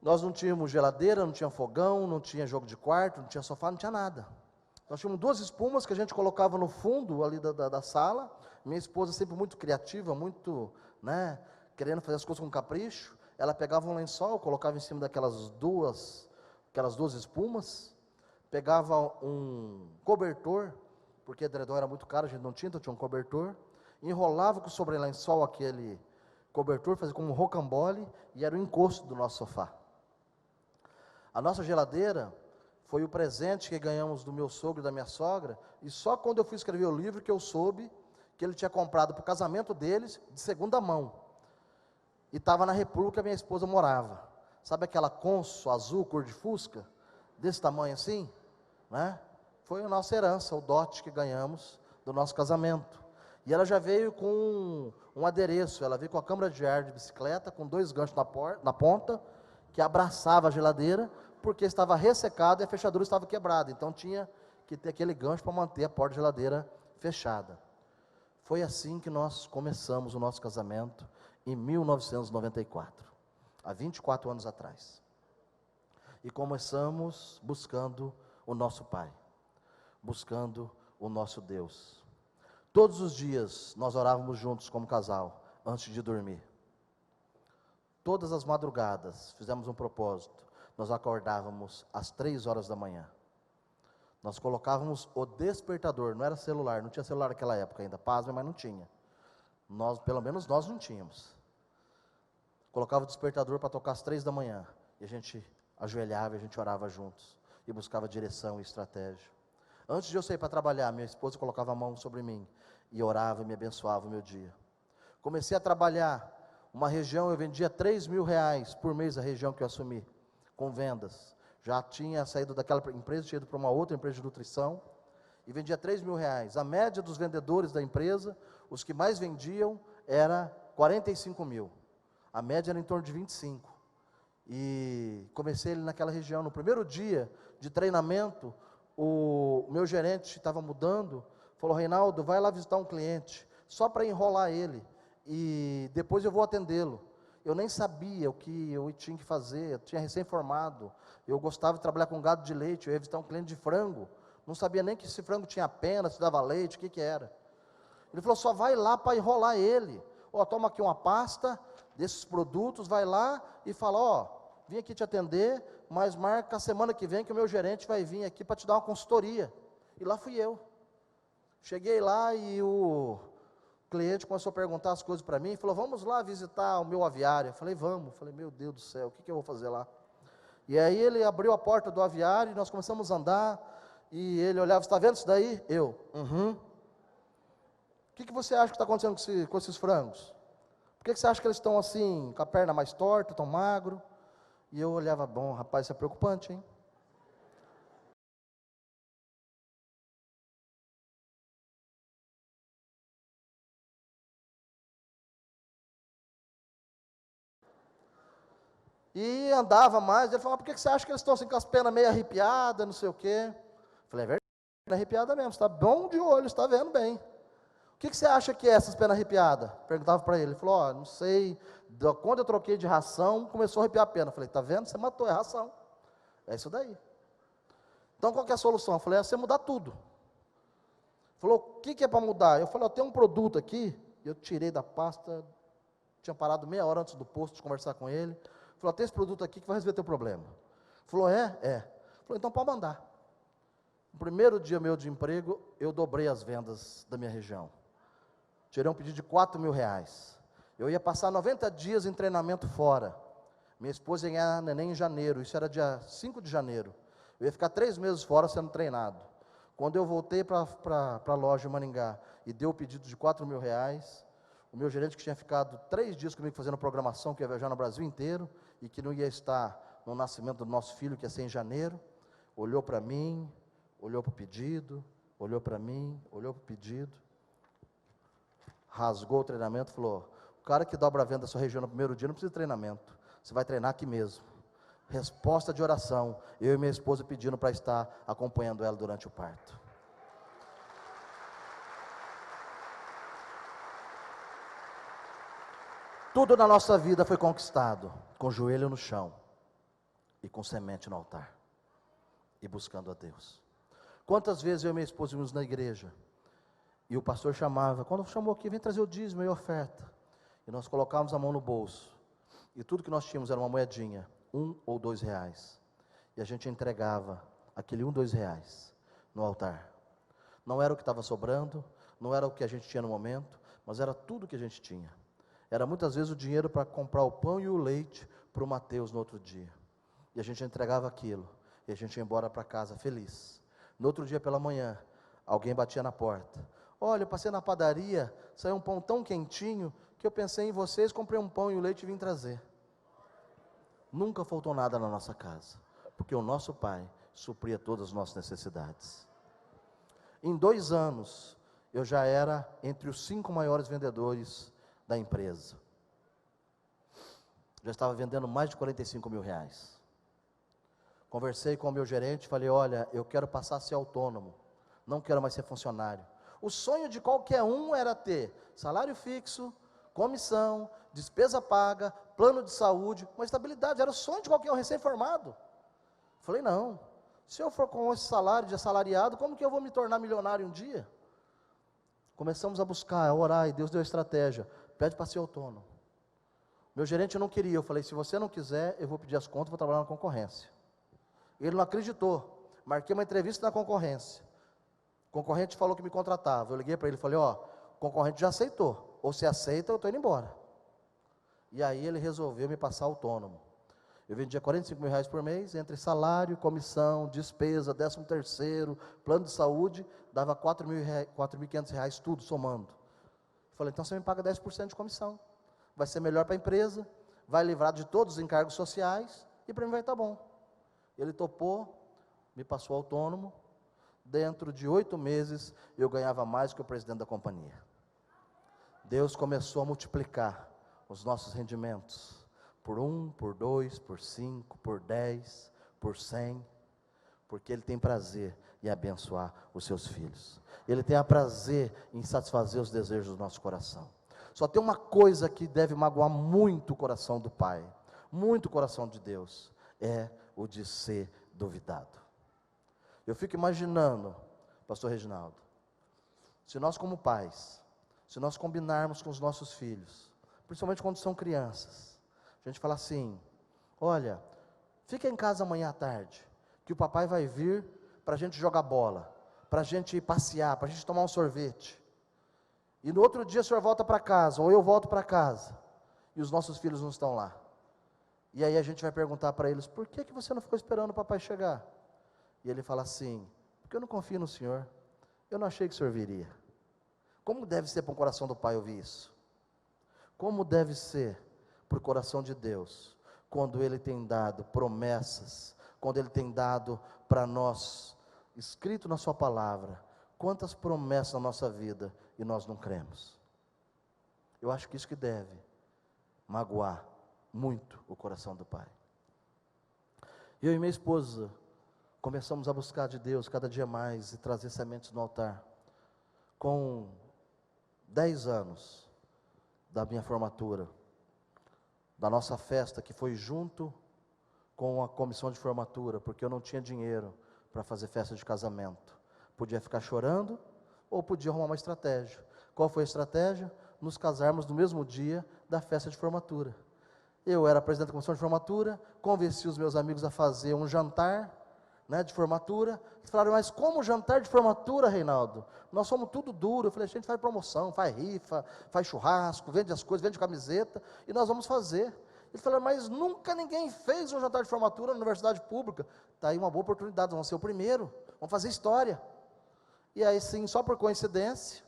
Nós não tínhamos geladeira, não tinha fogão, não tinha jogo de quarto, não tinha sofá, não tinha nada. Nós tínhamos 2 espumas que a gente colocava no fundo ali da sala. Minha esposa sempre muito criativa, muito, né, querendo fazer as coisas com capricho. Ela pegava um lençol, colocava em cima daquelas duas espumas, pegava um cobertor, porque edredom era muito caro, a gente não tinha, então tinha um cobertor, enrolava com o sobrelençol aquele cobertor, fazia como um rocambole, e era o encosto do nosso sofá. A nossa geladeira foi o presente que ganhamos do meu sogro e da minha sogra, e só quando eu fui escrever o livro que eu soube que ele tinha comprado para o casamento deles, de segunda mão, e estava na República que a minha esposa morava. Sabe aquela Consul azul, cor de fusca, desse tamanho assim, né? Foi a nossa herança, o dote que ganhamos do nosso casamento. E ela já veio com um adereço, ela veio com a câmara de ar de bicicleta, com 2 ganchos na ponta, que abraçava a geladeira, porque estava ressecado e a fechadura estava quebrada, então tinha que ter aquele gancho para manter a porta da geladeira fechada. Foi assim que nós começamos o nosso casamento, em 1994, há 24 anos atrás. E começamos buscando o nosso Pai, buscando o nosso Deus. Todos os dias nós orávamos juntos como casal, antes de dormir. Todas as madrugadas fizemos um propósito, nós acordávamos às 3 horas da manhã. Nós colocávamos o despertador, não era celular, não tinha celular naquela época ainda, pasmem, mas não tinha. Nós, pelo menos nós não tínhamos. Colocava o despertador para tocar às 3 da manhã, e a gente ajoelhava e a gente orava juntos, e buscava direção e estratégia. Antes de eu sair para trabalhar, minha esposa colocava a mão sobre mim, e orava e me abençoava o meu dia. Comecei a trabalhar, Uma região, eu vendia R$ 3.000 por mês, a região que eu assumi, com vendas. Já tinha saído daquela empresa, tinha ido para uma outra empresa de nutrição, e vendia R$ 3.000. A média dos vendedores da empresa, os que mais vendiam, era 45 mil. A média era em torno de 25. E comecei ali naquela região. No primeiro dia de treinamento, o meu gerente estava mudando, falou: Reinaldo, vai lá visitar um cliente, só para enrolar ele, e depois eu vou atendê-lo. Eu nem sabia o que eu tinha que fazer, eu tinha recém-formado, eu gostava de trabalhar com gado de leite, eu ia visitar um cliente de frango, não sabia nem que esse frango tinha pena, se dava leite, o que era. Ele falou: só vai lá para enrolar ele, toma aqui uma pasta desses produtos, vai lá e fala: vim aqui te atender, mas marca a semana que vem que o meu gerente vai vir aqui para te dar uma consultoria. E lá fui eu. Cheguei lá e o cliente começou a perguntar as coisas para mim, falou: vamos lá visitar o meu aviário. Eu falei: vamos. Eu falei: meu Deus do céu, o que eu vou fazer lá? E aí ele abriu a porta do aviário e nós começamos a andar, e ele olhava: está vendo isso daí? Eu: o que você acha que está acontecendo com esses frangos? Por que você acha que eles estão assim, com a perna mais torta, tão magro? E eu olhava: bom, rapaz, isso é preocupante, hein? E andava mais, ele falava: por que você acha que eles estão assim com as penas meio arrepiadas, não sei o quê? Eu falei: é verdade, perna arrepiada mesmo, está bom de olho, está vendo bem. O que você acha que é essas penas arrepiadas? Perguntava para ele, ele falou: não sei, quando eu troquei de ração, começou a arrepiar a pena. Eu falei: está vendo, você matou, é ração, é isso daí. Então qual que é a solução? Eu falei: é você mudar tudo. Ele falou: o que é para mudar? Eu falei: eu tenho um produto aqui, eu tirei da pasta, tinha parado meia hora antes do posto de conversar com ele. Falou: tem esse produto aqui que vai resolver teu problema. Falou: é? É. Falou: então pode mandar. No primeiro dia meu de emprego, eu dobrei as vendas da minha região. Tirei um pedido de R$ 4.000. Eu ia passar 90 dias em treinamento fora. Minha esposa ia ganhar neném em janeiro, isso era dia 5 de janeiro. Eu ia ficar 3 meses fora sendo treinado. Quando eu voltei para a loja em Maringá e dei o pedido de R$ 4.000, o meu gerente, que tinha ficado 3 dias comigo fazendo programação, que ia viajar no Brasil inteiro, e que não ia estar no nascimento do nosso filho, que ia ser em janeiro, olhou para mim, olhou para o pedido, olhou para mim, olhou para o pedido, rasgou o treinamento e falou: o cara que dobra a venda da sua região no primeiro dia não precisa de treinamento, você vai treinar aqui mesmo. Resposta de oração, eu e minha esposa pedindo para estar acompanhando ela durante o parto. Tudo na nossa vida foi conquistado com o joelho no chão e com semente no altar e buscando a Deus. Quantas vezes eu e minha esposa íamos na igreja e o pastor chamava: quando chamou aqui, vem trazer o dízimo e a oferta, e nós colocávamos a mão no bolso e tudo que nós tínhamos era uma moedinha, R$ 1 ou R$ 2, e a gente entregava aquele R$ 1, R$ 2 no altar. Não era o que estava sobrando, não era o que a gente tinha no momento, mas era tudo que a gente tinha. Era muitas vezes o dinheiro para comprar o pão e o leite para o Mateus no outro dia. E a gente entregava aquilo, e a gente ia embora para casa feliz. No outro dia pela manhã, alguém batia na porta: olha, eu passei na padaria, saiu um pão tão quentinho, que eu pensei em vocês, comprei um pão e o leite e vim trazer. Nunca faltou nada na nossa casa, porque o nosso Pai supria todas as nossas necessidades. Em 2 anos, eu já era entre os 5 maiores vendedores da empresa. Já estava vendendo mais de R$ 45.000. Conversei com o meu gerente, falei: olha, eu quero passar a ser autônomo, não quero mais ser funcionário. O sonho de qualquer um era ter salário fixo, comissão, despesa paga, plano de saúde, uma estabilidade, era o sonho de qualquer um recém-formado. Falei: não, se eu for com esse salário de assalariado, como que eu vou me tornar milionário um dia? Começamos a buscar, a orar, e Deus deu a estratégia: pede para ser autônomo. Meu gerente não queria, eu falei: se você não quiser, eu vou pedir as contas, vou trabalhar na concorrência. Ele não acreditou, marquei uma entrevista na concorrência, o concorrente falou que me contratava, eu liguei para ele e falei: o concorrente já aceitou, ou se aceita, eu estou indo embora. E aí ele resolveu me passar autônomo. Eu vendia R$ 45.000 por mês, entre salário, comissão, despesa, 13º, plano de saúde, dava R$ 4.500, tudo somando. Eu falei: então você me paga 10% de comissão. vai ser melhor para a empresa, vai livrar de todos os encargos sociais, e para mim vai estar bom. Ele topou, me passou autônomo, dentro de 8 meses, eu ganhava mais que o presidente da companhia. Deus começou a multiplicar os nossos rendimentos, por 1, por 2, por 5, por 10, por 100, porque Ele tem prazer em abençoar os seus filhos. Ele tem prazer em satisfazer os desejos do nosso coração. Só tem uma coisa que deve magoar muito o coração do Pai, muito o coração de Deus, é o de ser duvidado. Eu fico imaginando, pastor Reginaldo, se nós como pais, se nós combinarmos com os nossos filhos, principalmente quando são crianças, a gente fala assim: olha, fica em casa amanhã à tarde, que o papai vai vir para a gente jogar bola, para a gente passear, para a gente tomar um sorvete, e no outro dia o senhor volta para casa, ou eu volto para casa, e os nossos filhos não estão lá, e aí a gente vai perguntar para eles: por que você não ficou esperando o papai chegar? E ele fala assim: porque eu não confio no senhor, eu não achei que o senhor viria. Como deve ser para o coração do pai ouvir isso? Como deve ser para o coração de Deus, quando Ele tem dado promessas, quando Ele tem dado para nós, escrito na sua palavra, quantas promessas na nossa vida, e nós não cremos. Eu acho que isso que deve magoar muito o coração do pai. Eu e minha esposa começamos a buscar de Deus cada dia mais, e trazer sementes no altar. Com 10 anos da minha formatura, da nossa festa, que foi junto com a comissão de formatura, porque eu não tinha dinheiro para fazer festa de casamento. Podia ficar chorando, ou podia arrumar uma estratégia. Qual foi a estratégia? Nos casarmos no mesmo dia da festa de formatura. Eu era presidente da comissão de formatura, convenci os meus amigos a fazer um jantar, de formatura. Eles falaram: mas como jantar de formatura, Reinaldo? Nós somos tudo duro. Eu falei: a gente faz promoção, faz rifa, faz churrasco, vende as coisas, vende camiseta, e nós vamos fazer. Eles falaram: mas nunca ninguém fez um jantar de formatura na universidade pública. Está aí uma boa oportunidade, vamos ser o primeiro, vamos fazer história. E aí sim, só por coincidência,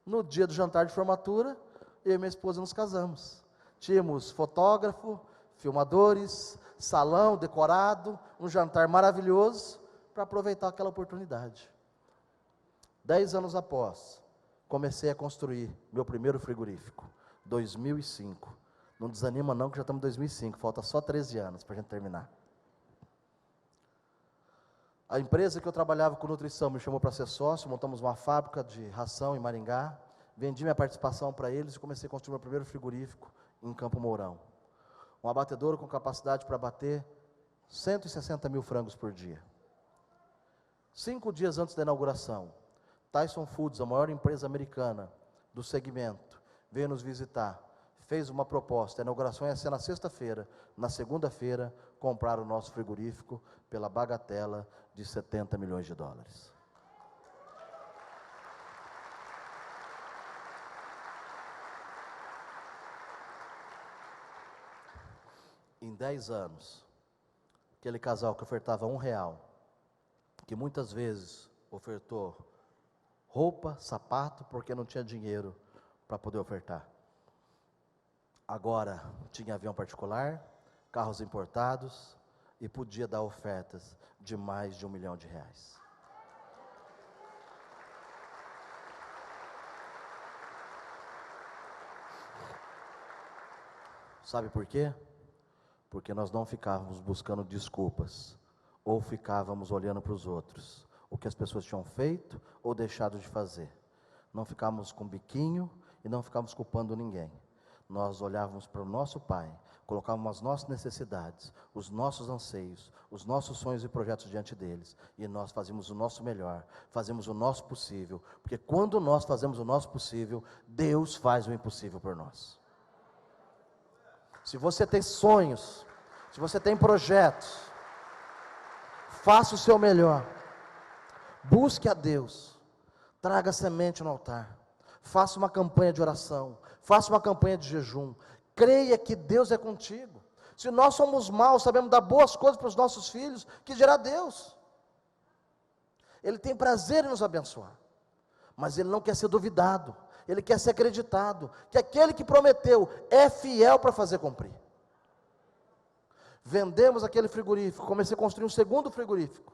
no dia do jantar de formatura, eu e minha esposa nos casamos. Tínhamos fotógrafo, filmadores, salão decorado, um jantar maravilhoso, para aproveitar aquela oportunidade. 10 anos após, comecei a construir meu primeiro frigorífico, 2005. Não desanima não, que já estamos em 2005, falta só 13 anos para a gente terminar. A empresa que eu trabalhava com nutrição me chamou para ser sócio, montamos uma fábrica de ração em Maringá, vendi minha participação para eles e comecei a construir meu primeiro frigorífico em Campo Mourão. Um abatedouro com capacidade para abater 160 mil frangos por dia. 5 dias antes da inauguração, Tyson Foods, a maior empresa americana do segmento, veio nos visitar, fez uma proposta. A inauguração ia ser na sexta-feira. Na segunda-feira, compraram o nosso frigorífico pela bagatela de 70 milhões de dólares. Em 10 anos, aquele casal que ofertava R$1, que muitas vezes ofertou roupa, sapato, porque não tinha dinheiro para poder ofertar. Agora tinha avião particular, carros importados, e podia dar ofertas de mais de R$1 milhão. Sabe por quê? Porque nós não ficávamos buscando desculpas, ou ficávamos olhando para os outros, o que as pessoas tinham feito ou deixado de fazer. Não ficávamos com biquinho e não ficávamos culpando ninguém. Nós olhávamos para o nosso Pai, colocávamos as nossas necessidades, os nossos anseios, os nossos sonhos e projetos diante deles, e nós fazíamos o nosso melhor, fazemos o nosso possível, porque quando nós fazemos o nosso possível, Deus faz o impossível por nós. Se você tem sonhos, se você tem projetos, faça o seu melhor, busque a Deus, traga semente no altar, faça uma campanha de oração, faça uma campanha de jejum, creia que Deus é contigo. Se nós somos maus, sabemos dar boas coisas para os nossos filhos, que dirá Deus? Ele tem prazer em nos abençoar, mas Ele não quer ser duvidado, Ele quer ser acreditado, que aquele que prometeu é fiel para fazer cumprir. Vendemos aquele frigorífico, comecei a construir um segundo frigorífico,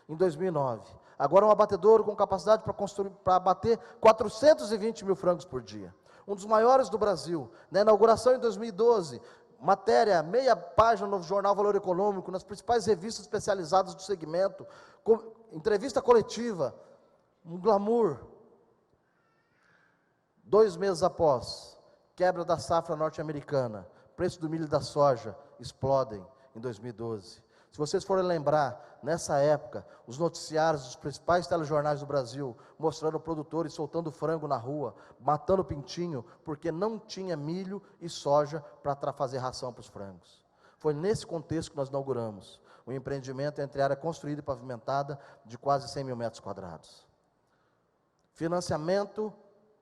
em 2009. Agora um abatedouro com capacidade para abater 420 mil frangos por dia. Um dos maiores do Brasil. Na inauguração em 2012, matéria, meia página no jornal Valor Econômico, nas principais revistas especializadas do segmento, entrevista coletiva, um glamour. 2 meses após, quebra da safra norte-americana, preço do milho e da soja explodem em 2012. Se vocês forem lembrar, nessa época, os noticiários dos principais telejornais do Brasil, mostrando produtores soltando frango na rua, matando pintinho, porque não tinha milho e soja para fazer ração para os frangos. Foi nesse contexto que nós inauguramos um empreendimento entre área construída e pavimentada de quase 100 mil metros quadrados. Financiamento,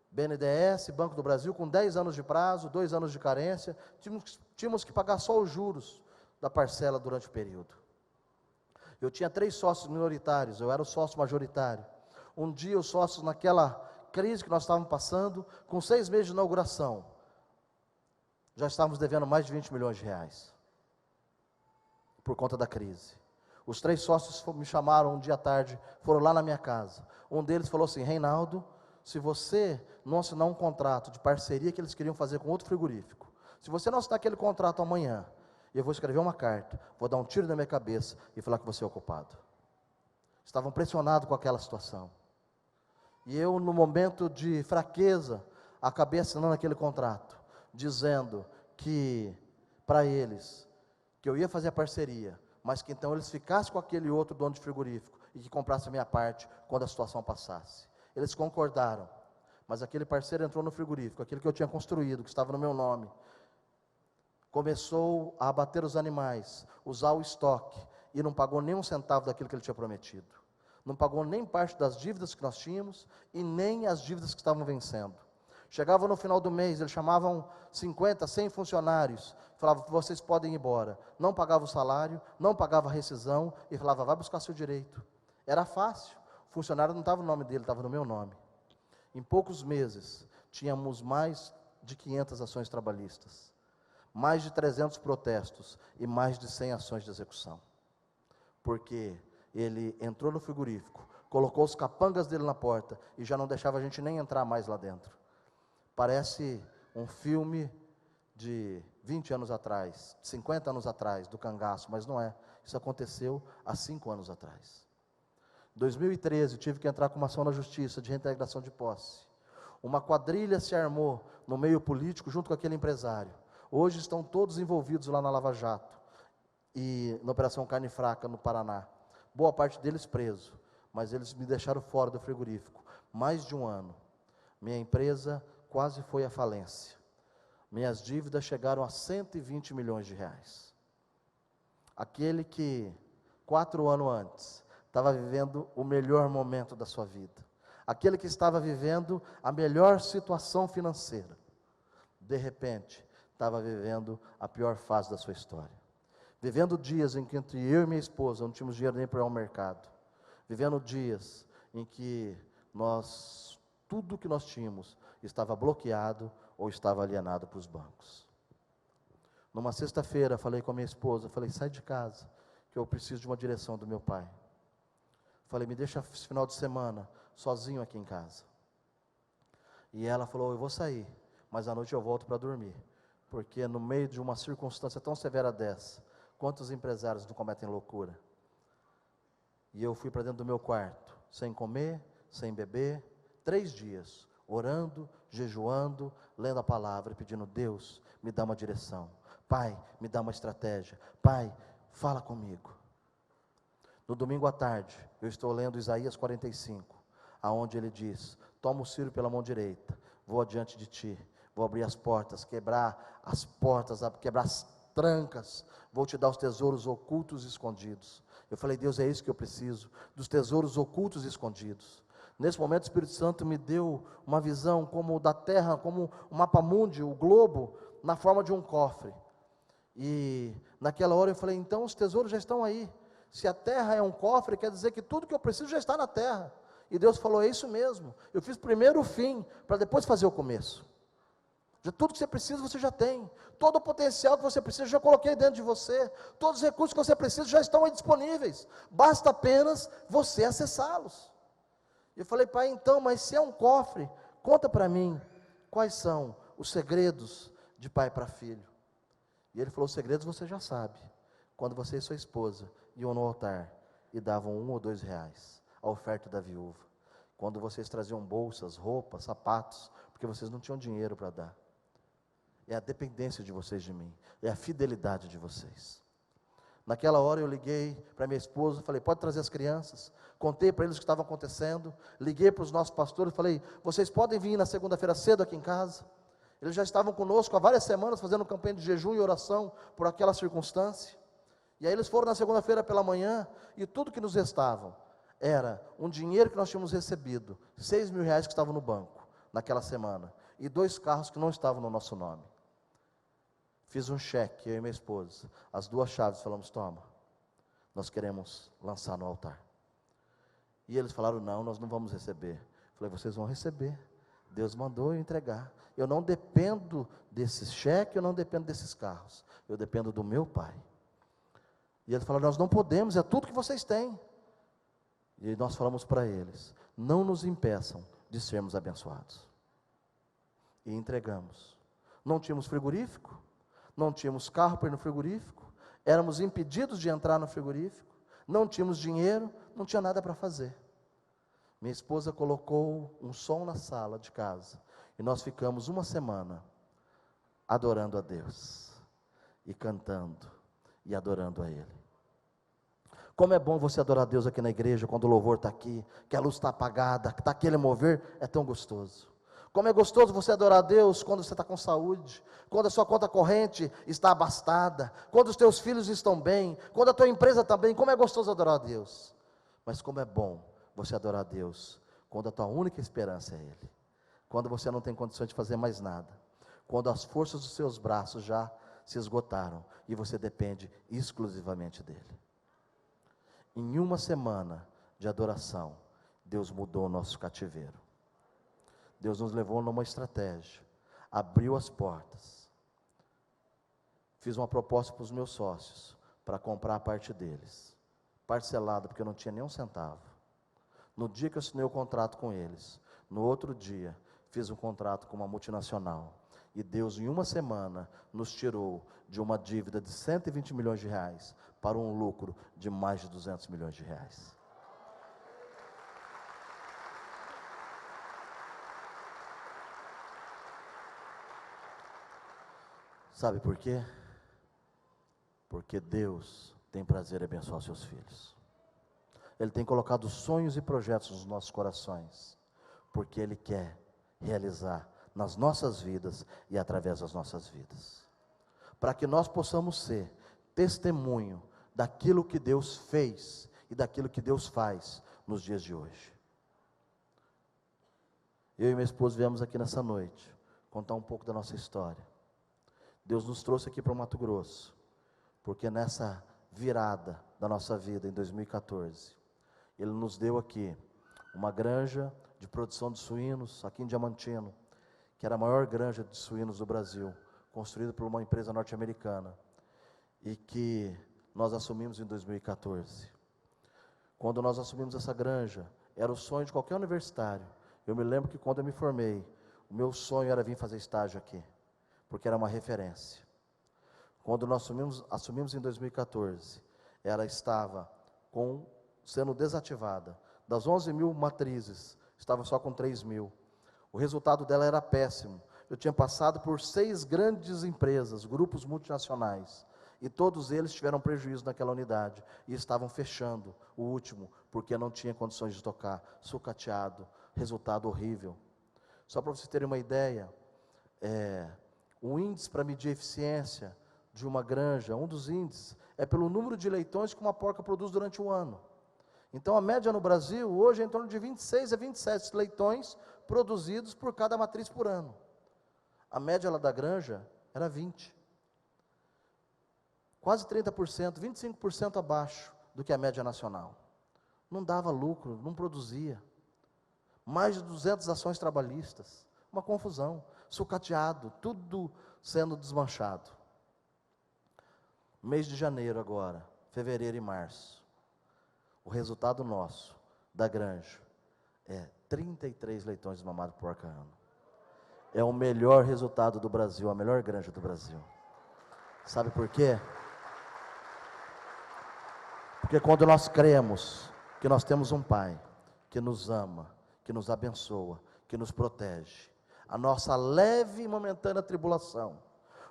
BNDES, Banco do Brasil, com 10 anos de prazo, 2 anos de carência, tínhamos que pagar só os juros da parcela durante o período. Eu tinha 3 sócios minoritários, eu era o sócio majoritário. Um dia os sócios, naquela crise que nós estávamos passando, com 6 meses de inauguração, já estávamos devendo mais de 20 milhões de reais, por conta da crise. Os 3 sócios me chamaram um dia à tarde, foram lá na minha casa. Um deles falou assim: Reinaldo, se você não assinar um contrato de parceria que eles queriam fazer com outro frigorífico, se você não assinar aquele contrato amanhã, eu vou escrever uma carta, vou dar um tiro na minha cabeça e falar que você é o culpado. Estavam pressionados com aquela situação. E eu, no momento de fraqueza, acabei assinando aquele contrato, dizendo que, para eles, que eu ia fazer a parceria, mas que então eles ficassem com aquele outro dono de frigorífico e que comprassem a minha parte quando a situação passasse. Eles concordaram, mas aquele parceiro entrou no frigorífico, aquele que eu tinha construído, que estava no meu nome, começou a abater os animais, usar o estoque, e não pagou nem um centavo daquilo que ele tinha prometido. Não pagou nem parte das dívidas que nós tínhamos, e nem as dívidas que estavam vencendo. Chegava no final do mês, eles chamavam 50, 100 funcionários, falavam: vocês podem ir embora. Não pagava o salário, não pagava a rescisão, e falava: vai buscar seu direito. Era fácil, o funcionário não estava no nome dele, estava no meu nome. Em poucos meses, tínhamos mais de 500 ações trabalhistas, mais de 300 protestos e mais de 100 ações de execução. Porque ele entrou no frigorífico, colocou os capangas dele na porta e já não deixava a gente nem entrar mais lá dentro. Parece um filme de 20 anos atrás, 50 anos atrás, do cangaço, mas não é. Isso aconteceu há 5 anos atrás. Em 2013, tive que entrar com uma ação na justiça de reintegração de posse. Uma quadrilha se armou no meio político junto com aquele empresário. Hoje estão todos envolvidos lá na Lava Jato e na Operação Carne Fraca, no Paraná. Boa parte deles preso, mas eles me deixaram fora do frigorífico. Mais de 1 ano. Minha empresa quase foi à falência. Minhas dívidas chegaram a 120 milhões de reais. Aquele que 4 anos antes estava vivendo o melhor momento da sua vida, aquele que estava vivendo a melhor situação financeira, de repente estava vivendo a pior fase da sua história, vivendo dias em que entre eu e minha esposa não tínhamos dinheiro nem para ir ao mercado, vivendo dias em que tudo que nós tínhamos estava bloqueado ou estava alienado para os bancos. Numa sexta-feira, falei com a minha esposa, falei: sai de casa, que eu preciso de uma direção do meu pai. Falei: me deixa esse final de semana sozinho aqui em casa. E ela falou: eu vou sair, mas à noite eu volto para dormir, porque no meio de uma circunstância tão severa dessa, quantos empresários não cometem loucura? E eu fui para dentro do meu quarto, sem comer, sem beber, 3 dias, orando, jejuando, lendo a palavra, pedindo: Deus, me dá uma direção. Pai, me dá uma estratégia. Pai, fala comigo. No domingo à tarde, eu estou lendo Isaías 45, aonde ele diz: toma o ciro pela mão direita, vou adiante de ti, vou abrir as portas, quebrar as portas, quebrar as trancas, vou te dar os tesouros ocultos e escondidos. Eu falei: Deus, é isso que eu preciso, dos tesouros ocultos e escondidos. Nesse momento o Espírito Santo me deu uma visão como da terra, como um mapa mundi, o globo, na forma de um cofre. E naquela hora eu falei: então os tesouros já estão aí. Se a terra é um cofre, quer dizer que tudo que eu preciso já está na terra. E Deus falou, é isso mesmo, eu fiz primeiro o fim, para depois fazer o começo. Já tudo que você precisa, você já tem. Todo o potencial que você precisa, já coloquei dentro de você. Todos os recursos que você precisa já estão aí disponíveis. Basta apenas você acessá-los. Eu falei, pai, então, mas se é um cofre, conta para mim, quais são os segredos de pai para filho? E ele falou, os segredos você já sabe. Quando você e sua esposa iam no altar e davam R$ 1 ou R$ 2, a oferta da viúva. Quando vocês traziam bolsas, roupas, sapatos, porque vocês não tinham dinheiro para dar. É a dependência de vocês de mim, é a fidelidade de vocês. Naquela hora eu liguei para minha esposa, falei, pode trazer as crianças, contei para eles o que estava acontecendo, liguei para os nossos pastores, falei, vocês podem vir na segunda-feira cedo aqui em casa? Eles já estavam conosco há várias semanas, fazendo campanha de jejum e oração, por aquela circunstância, e aí eles foram na segunda-feira pela manhã, e tudo que nos restava, era um dinheiro que nós tínhamos recebido, R$ 6.000 que estavam no banco, naquela semana, e 2 carros que não estavam no nosso nome. Fiz um cheque, eu e minha esposa, as 2 chaves, falamos, toma, nós queremos lançar no altar. E eles falaram, não, nós não vamos receber. Falei, vocês vão receber, Deus mandou eu entregar. Eu não dependo desse cheque, eu não dependo desses carros, eu dependo do meu pai. E eles falaram, nós não podemos, é tudo que vocês têm. E nós falamos para eles, não nos impeçam de sermos abençoados. E entregamos. Não tínhamos frigorífico, não tínhamos carro para ir no frigorífico, éramos impedidos de entrar no frigorífico, não tínhamos dinheiro, não tinha nada para fazer. Minha esposa colocou um som na sala de casa, e nós ficamos uma semana adorando a Deus, e cantando, e adorando a Ele. Como é bom você adorar a Deus aqui na igreja, quando o louvor está aqui, que a luz está apagada, que está aquele mover, é tão gostoso. Como é gostoso você adorar a Deus quando você está com saúde, quando a sua conta corrente está abastada, quando os teus filhos estão bem, quando a tua empresa está bem, como é gostoso adorar a Deus. Mas como é bom você adorar a Deus quando a tua única esperança é Ele, quando você não tem condições de fazer mais nada, quando as forças dos seus braços já se esgotaram e você depende exclusivamente dEle. Em uma semana de adoração, Deus mudou o nosso cativeiro. Deus nos levou numa estratégia, abriu as portas, fiz uma proposta para os meus sócios, para comprar a parte deles, parcelado, porque eu não tinha nem um centavo. No dia que eu assinei o contrato com eles, no outro dia, fiz um contrato com uma multinacional, e Deus em uma semana, nos tirou de uma dívida de R$ 120 milhões, para um lucro de mais de R$ 200 milhões. Sabe por quê? Porque Deus tem prazer em abençoar os seus filhos. Ele tem colocado sonhos e projetos nos nossos corações, porque Ele quer realizar nas nossas vidas e através das nossas vidas, para que nós possamos ser testemunho daquilo que Deus fez e daquilo que Deus faz nos dias de hoje. Eu e minha esposa viemos aqui nessa noite contar um pouco da nossa história. Deus nos trouxe aqui para o Mato Grosso, porque nessa virada da nossa vida em 2014, Ele nos deu aqui uma granja de produção de suínos, aqui em Diamantino, que era a maior granja de suínos do Brasil, construída por uma empresa norte-americana, e que nós assumimos em 2014. Quando nós assumimos essa granja, era o sonho de qualquer universitário. Eu me lembro que quando eu me formei, o meu sonho era vir fazer estágio aqui, porque era uma referência. Quando nós assumimos em 2014, ela estava sendo desativada. Das 11.000 matrizes, estava só com 3.000. O resultado dela era péssimo. Eu tinha passado por 6 grandes empresas, grupos multinacionais, e todos eles tiveram prejuízo naquela unidade, e estavam fechando o último, porque não tinha condições de tocar, sucateado, resultado horrível. Só para vocês terem uma ideia, o índice para medir a eficiência de uma granja, um dos índices, é pelo número de leitões que uma porca produz durante o ano. Então a média no Brasil, hoje é em torno de 26 a 27 leitões produzidos por cada matriz por ano. A média lá da granja era 20. Quase 30%, 25% abaixo do que a média nacional. Não dava lucro, não produzia. mais de 200 ações trabalhistas, uma confusão, sucateado, tudo sendo desmanchado. Mês de janeiro agora, fevereiro e março, o resultado nosso, da granja, é 33 leitões desmamados por ano. É o melhor resultado do Brasil, a melhor granja do Brasil. Sabe por quê? Porque quando nós cremos que nós temos um Pai que nos ama, que nos abençoa, que nos protege, a nossa leve e momentânea tribulação,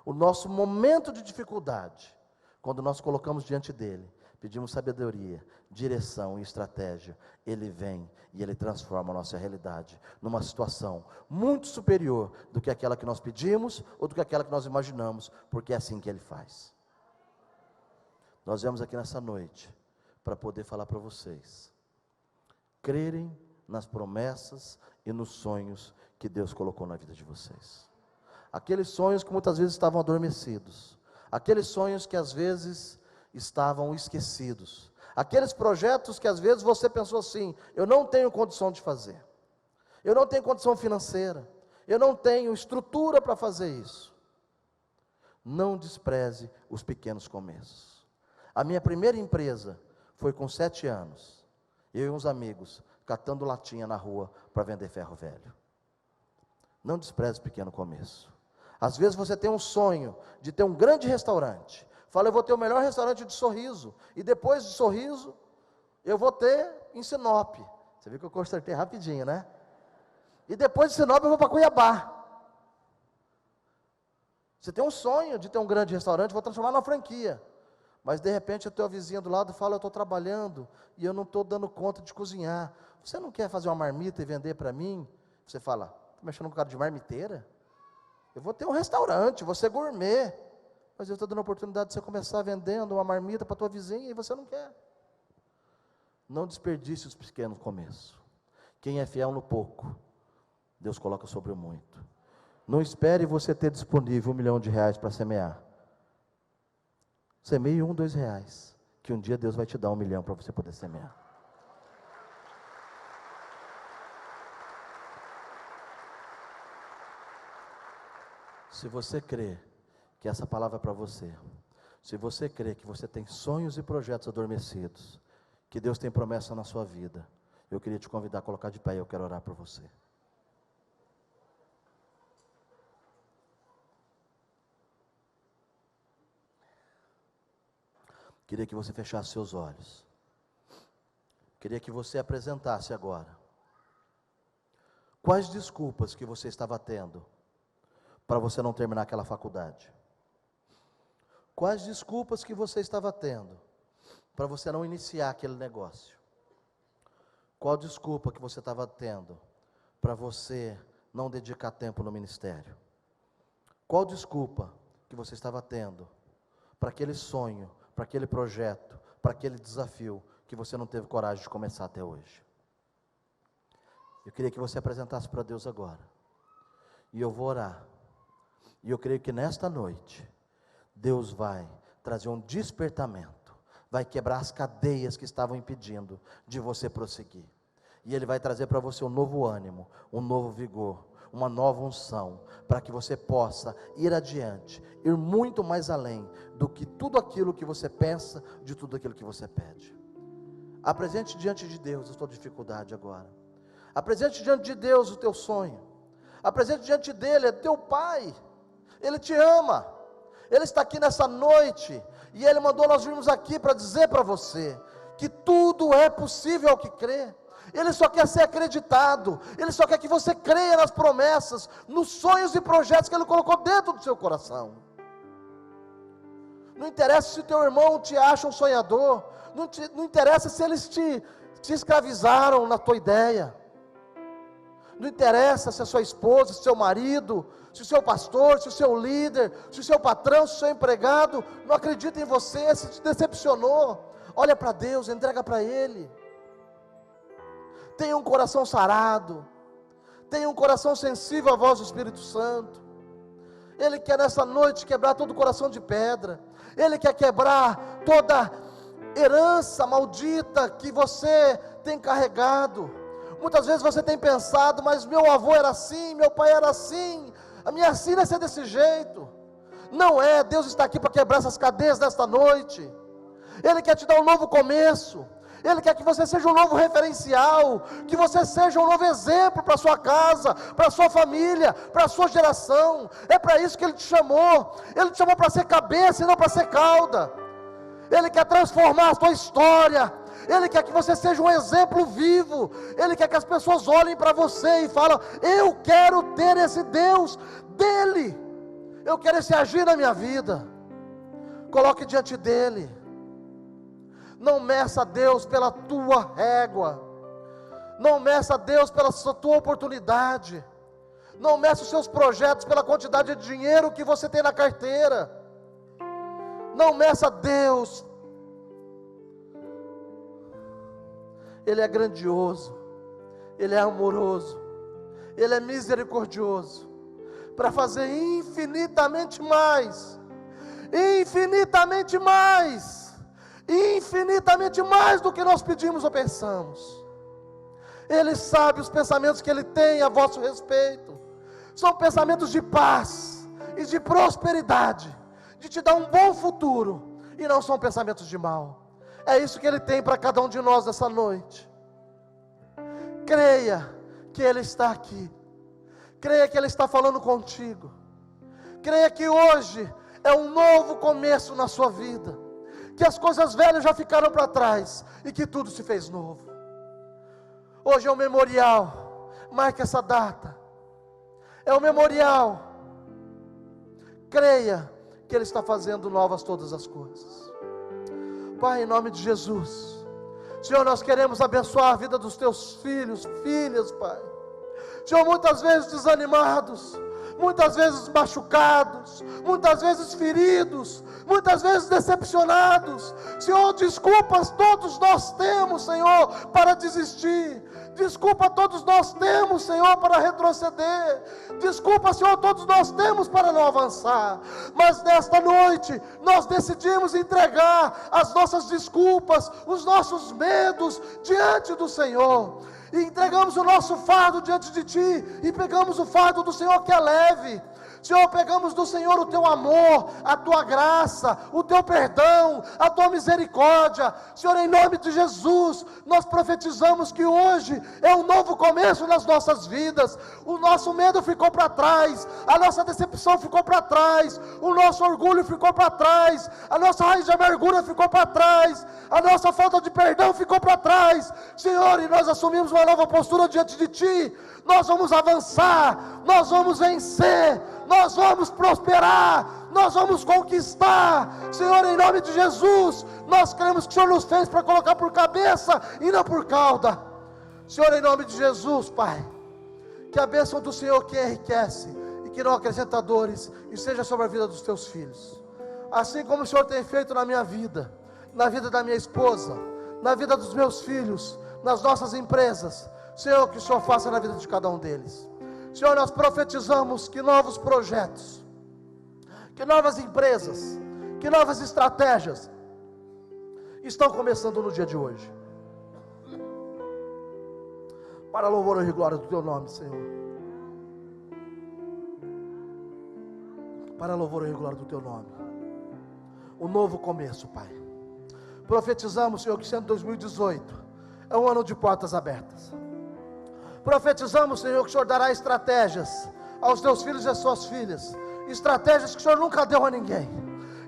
o nosso momento de dificuldade, quando nós colocamos diante dele, pedimos sabedoria, direção e estratégia, ele vem e ele transforma a nossa realidade numa situação muito superior do que aquela que nós pedimos ou do que aquela que nós imaginamos, porque é assim que ele faz. Nós viemos aqui nessa noite para poder falar para vocês crerem nas promessas e nos sonhos que Deus colocou na vida de vocês. Aqueles sonhos que muitas vezes estavam adormecidos, aqueles sonhos que às vezes estavam esquecidos, aqueles projetos que às vezes você pensou assim: eu não tenho condição de fazer, eu não tenho condição financeira, eu não tenho estrutura para fazer isso. Não despreze os pequenos começos. A minha primeira empresa foi com 7 anos, eu e uns amigos catando latinha na rua para vender ferro velho. Não despreze o pequeno começo. Às vezes você tem um sonho de ter um grande restaurante. Fala: eu vou ter o melhor restaurante de Sorriso, e depois de Sorriso eu vou ter em Sinop. Você viu que eu consertei rapidinho, né? E depois de Sinop eu vou para Cuiabá. Você tem um sonho de ter um grande restaurante, vou transformar numa franquia. Mas de repente o teu vizinho do lado fala: eu estou trabalhando e eu não estou dando conta de cozinhar. Você não quer fazer uma marmita e vender para mim? Você fala: está mexendo com um cara de marmiteira? Eu vou ter um restaurante, vou ser gourmet. Mas eu estou dando a oportunidade de você começar vendendo uma marmita para a tua vizinha e você não quer. Não desperdice os pequenos começos. Quem é fiel no pouco, Deus coloca sobre o muito. Não espere você ter disponível R$1 milhão para semear. Semeie R$1, R$2, que um dia Deus vai te dar R$1 milhão para você poder semear. Se você crê que essa palavra é para você, se você crê que você tem sonhos e projetos adormecidos, que Deus tem promessa na sua vida, eu queria te convidar a colocar de pé e eu quero orar por você. Queria que você fechasse seus olhos. Queria que você apresentasse agora quais desculpas que você estava tendo para você não terminar aquela faculdade. Quais desculpas que você estava tendo para você não iniciar aquele negócio? Qual desculpa que você estava tendo para você não dedicar tempo no ministério? Qual desculpa que você estava tendo para aquele sonho, para aquele projeto, para aquele desafio que você não teve coragem de começar até hoje? Eu queria que você apresentasse para Deus agora, e eu vou orar, e eu creio que nesta noite Deus vai trazer um despertamento, vai quebrar as cadeias que estavam impedindo de você prosseguir, e Ele vai trazer para você um novo ânimo, um novo vigor, uma nova unção, para que você possa ir adiante, ir muito mais além do que tudo aquilo que você pensa, de tudo aquilo que você pede. Apresente diante de Deus a sua dificuldade agora, apresente diante de Deus o teu sonho, apresente diante dEle, é teu Pai, Ele te ama, Ele está aqui nessa noite, e Ele mandou nós virmos aqui para dizer para você, que tudo é possível ao que crê. Ele só quer ser acreditado, Ele só quer que você creia nas promessas, nos sonhos e projetos que Ele colocou dentro do seu coração. Não interessa se o teu irmão te acha um sonhador, não interessa se eles te escravizaram na tua ideia, não interessa se a sua esposa, se o seu marido, se o seu pastor, se o seu líder, se o seu patrão, se o seu empregado não acredita em você, se te decepcionou. Olha para Deus, entrega para Ele. Tenha um coração sarado, tenha um coração sensível à voz do Espírito Santo. Ele quer nessa noite quebrar todo o coração de pedra, Ele quer quebrar toda herança maldita que você tem carregado. Muitas vezes você tem pensado, mas meu avô era assim, meu pai era assim, a minha sina é ser desse jeito. Não é, Deus está aqui para quebrar essas cadeias nesta noite. Ele quer te dar um novo começo. Ele quer que você seja um novo referencial, que você seja um novo exemplo para a sua casa, para a sua família, para a sua geração. É para isso que Ele te chamou. Ele te chamou para ser cabeça e não para ser cauda. Ele quer transformar a sua história. Ele quer que você seja um exemplo vivo. Ele quer que as pessoas olhem para você e falem: eu quero ter esse Deus dele. Eu quero esse agir na minha vida. Coloque diante dele. Não meça Deus pela tua régua. Não meça Deus pela tua oportunidade. Não meça os seus projetos pela quantidade de dinheiro que você tem na carteira. Não meça Deus. Ele é grandioso. Ele é amoroso. Ele é misericordioso. Para fazer infinitamente mais. Infinitamente mais. Infinitamente mais do que nós pedimos ou pensamos. Ele sabe os pensamentos que Ele tem a vosso respeito. São pensamentos de paz e de prosperidade, de te dar um bom futuro, e não são pensamentos de mal. É isso que Ele tem para cada um de nós nessa noite. Creia que Ele está aqui. Creia que Ele está falando contigo. Creia que hoje é um novo começo na sua vida. Que as coisas velhas já ficaram para trás e que tudo se fez novo. Hoje é um memorial. Marque essa data. É um memorial. Creia que Ele está fazendo novas todas as coisas. Pai, em nome de Jesus, Senhor, nós queremos abençoar a vida dos teus filhos, filhas, Pai. Senhor, muitas vezes desanimados, muitas vezes machucados, muitas vezes feridos, muitas vezes decepcionados. Senhor, desculpas todos nós temos, Senhor, para desistir. Desculpa todos nós temos, Senhor, para retroceder. Desculpa, Senhor, todos nós temos para não avançar. Mas nesta noite, nós decidimos entregar as nossas desculpas, os nossos medos diante do Senhor. E entregamos o nosso fardo diante de Ti, e pegamos o fardo do Senhor que é leve. Senhor, pegamos do Senhor o Teu amor, a Tua graça, o Teu perdão, a Tua misericórdia. Senhor, em nome de Jesus, nós profetizamos que hoje é um novo começo nas nossas vidas. O nosso medo ficou para trás, a nossa decepção ficou para trás, o nosso orgulho ficou para trás, a nossa raiz de amargura ficou para trás, a nossa falta de perdão ficou para trás. Senhor, e nós assumimos uma nova postura diante de Ti. Nós vamos avançar, nós vamos vencer, nós vamos prosperar, nós vamos conquistar. Senhor, em nome de Jesus, nós cremos que o Senhor nos fez para colocar por cabeça e não por cauda. Senhor, em nome de Jesus, Pai, que a bênção do Senhor que enriquece e que não acrescenta dores, e seja sobre a vida dos Teus filhos, assim como o Senhor tem feito na minha vida, na vida da minha esposa, na vida dos meus filhos, nas nossas empresas. Senhor, que o Senhor faça na vida de cada um deles. Senhor, nós profetizamos que novos projetos, que novas empresas, que novas estratégias estão começando no dia de hoje. Para louvor e glória do Teu nome, Senhor. Para louvor e glória do Teu nome. Um novo começo, Pai. Profetizamos, Senhor, que sendo 2018 é um ano de portas abertas. Profetizamos, Senhor, que o Senhor dará estratégias aos Teus filhos e às Suas filhas, estratégias que o Senhor nunca deu a ninguém,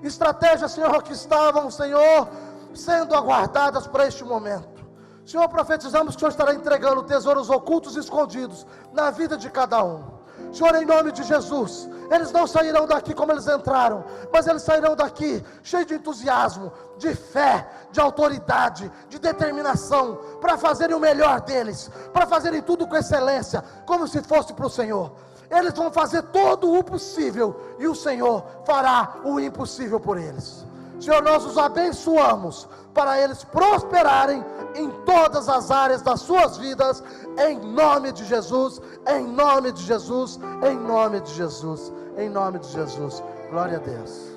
estratégias, Senhor, que estavam, Senhor, sendo aguardadas para este momento. Senhor, profetizamos que o Senhor estará entregando tesouros ocultos e escondidos na vida de cada um. Senhor, em nome de Jesus, eles não sairão daqui como eles entraram, mas eles sairão daqui cheios de entusiasmo, de fé, de autoridade, de determinação, para fazerem o melhor deles, para fazerem tudo com excelência, como se fosse para o Senhor. Eles vão fazer todo o possível, e o Senhor fará o impossível por eles. Senhor, nós os abençoamos, para eles prosperarem em todas as áreas das suas vidas, em nome de Jesus, em nome de Jesus, em nome de Jesus, em nome de Jesus. Glória a Deus.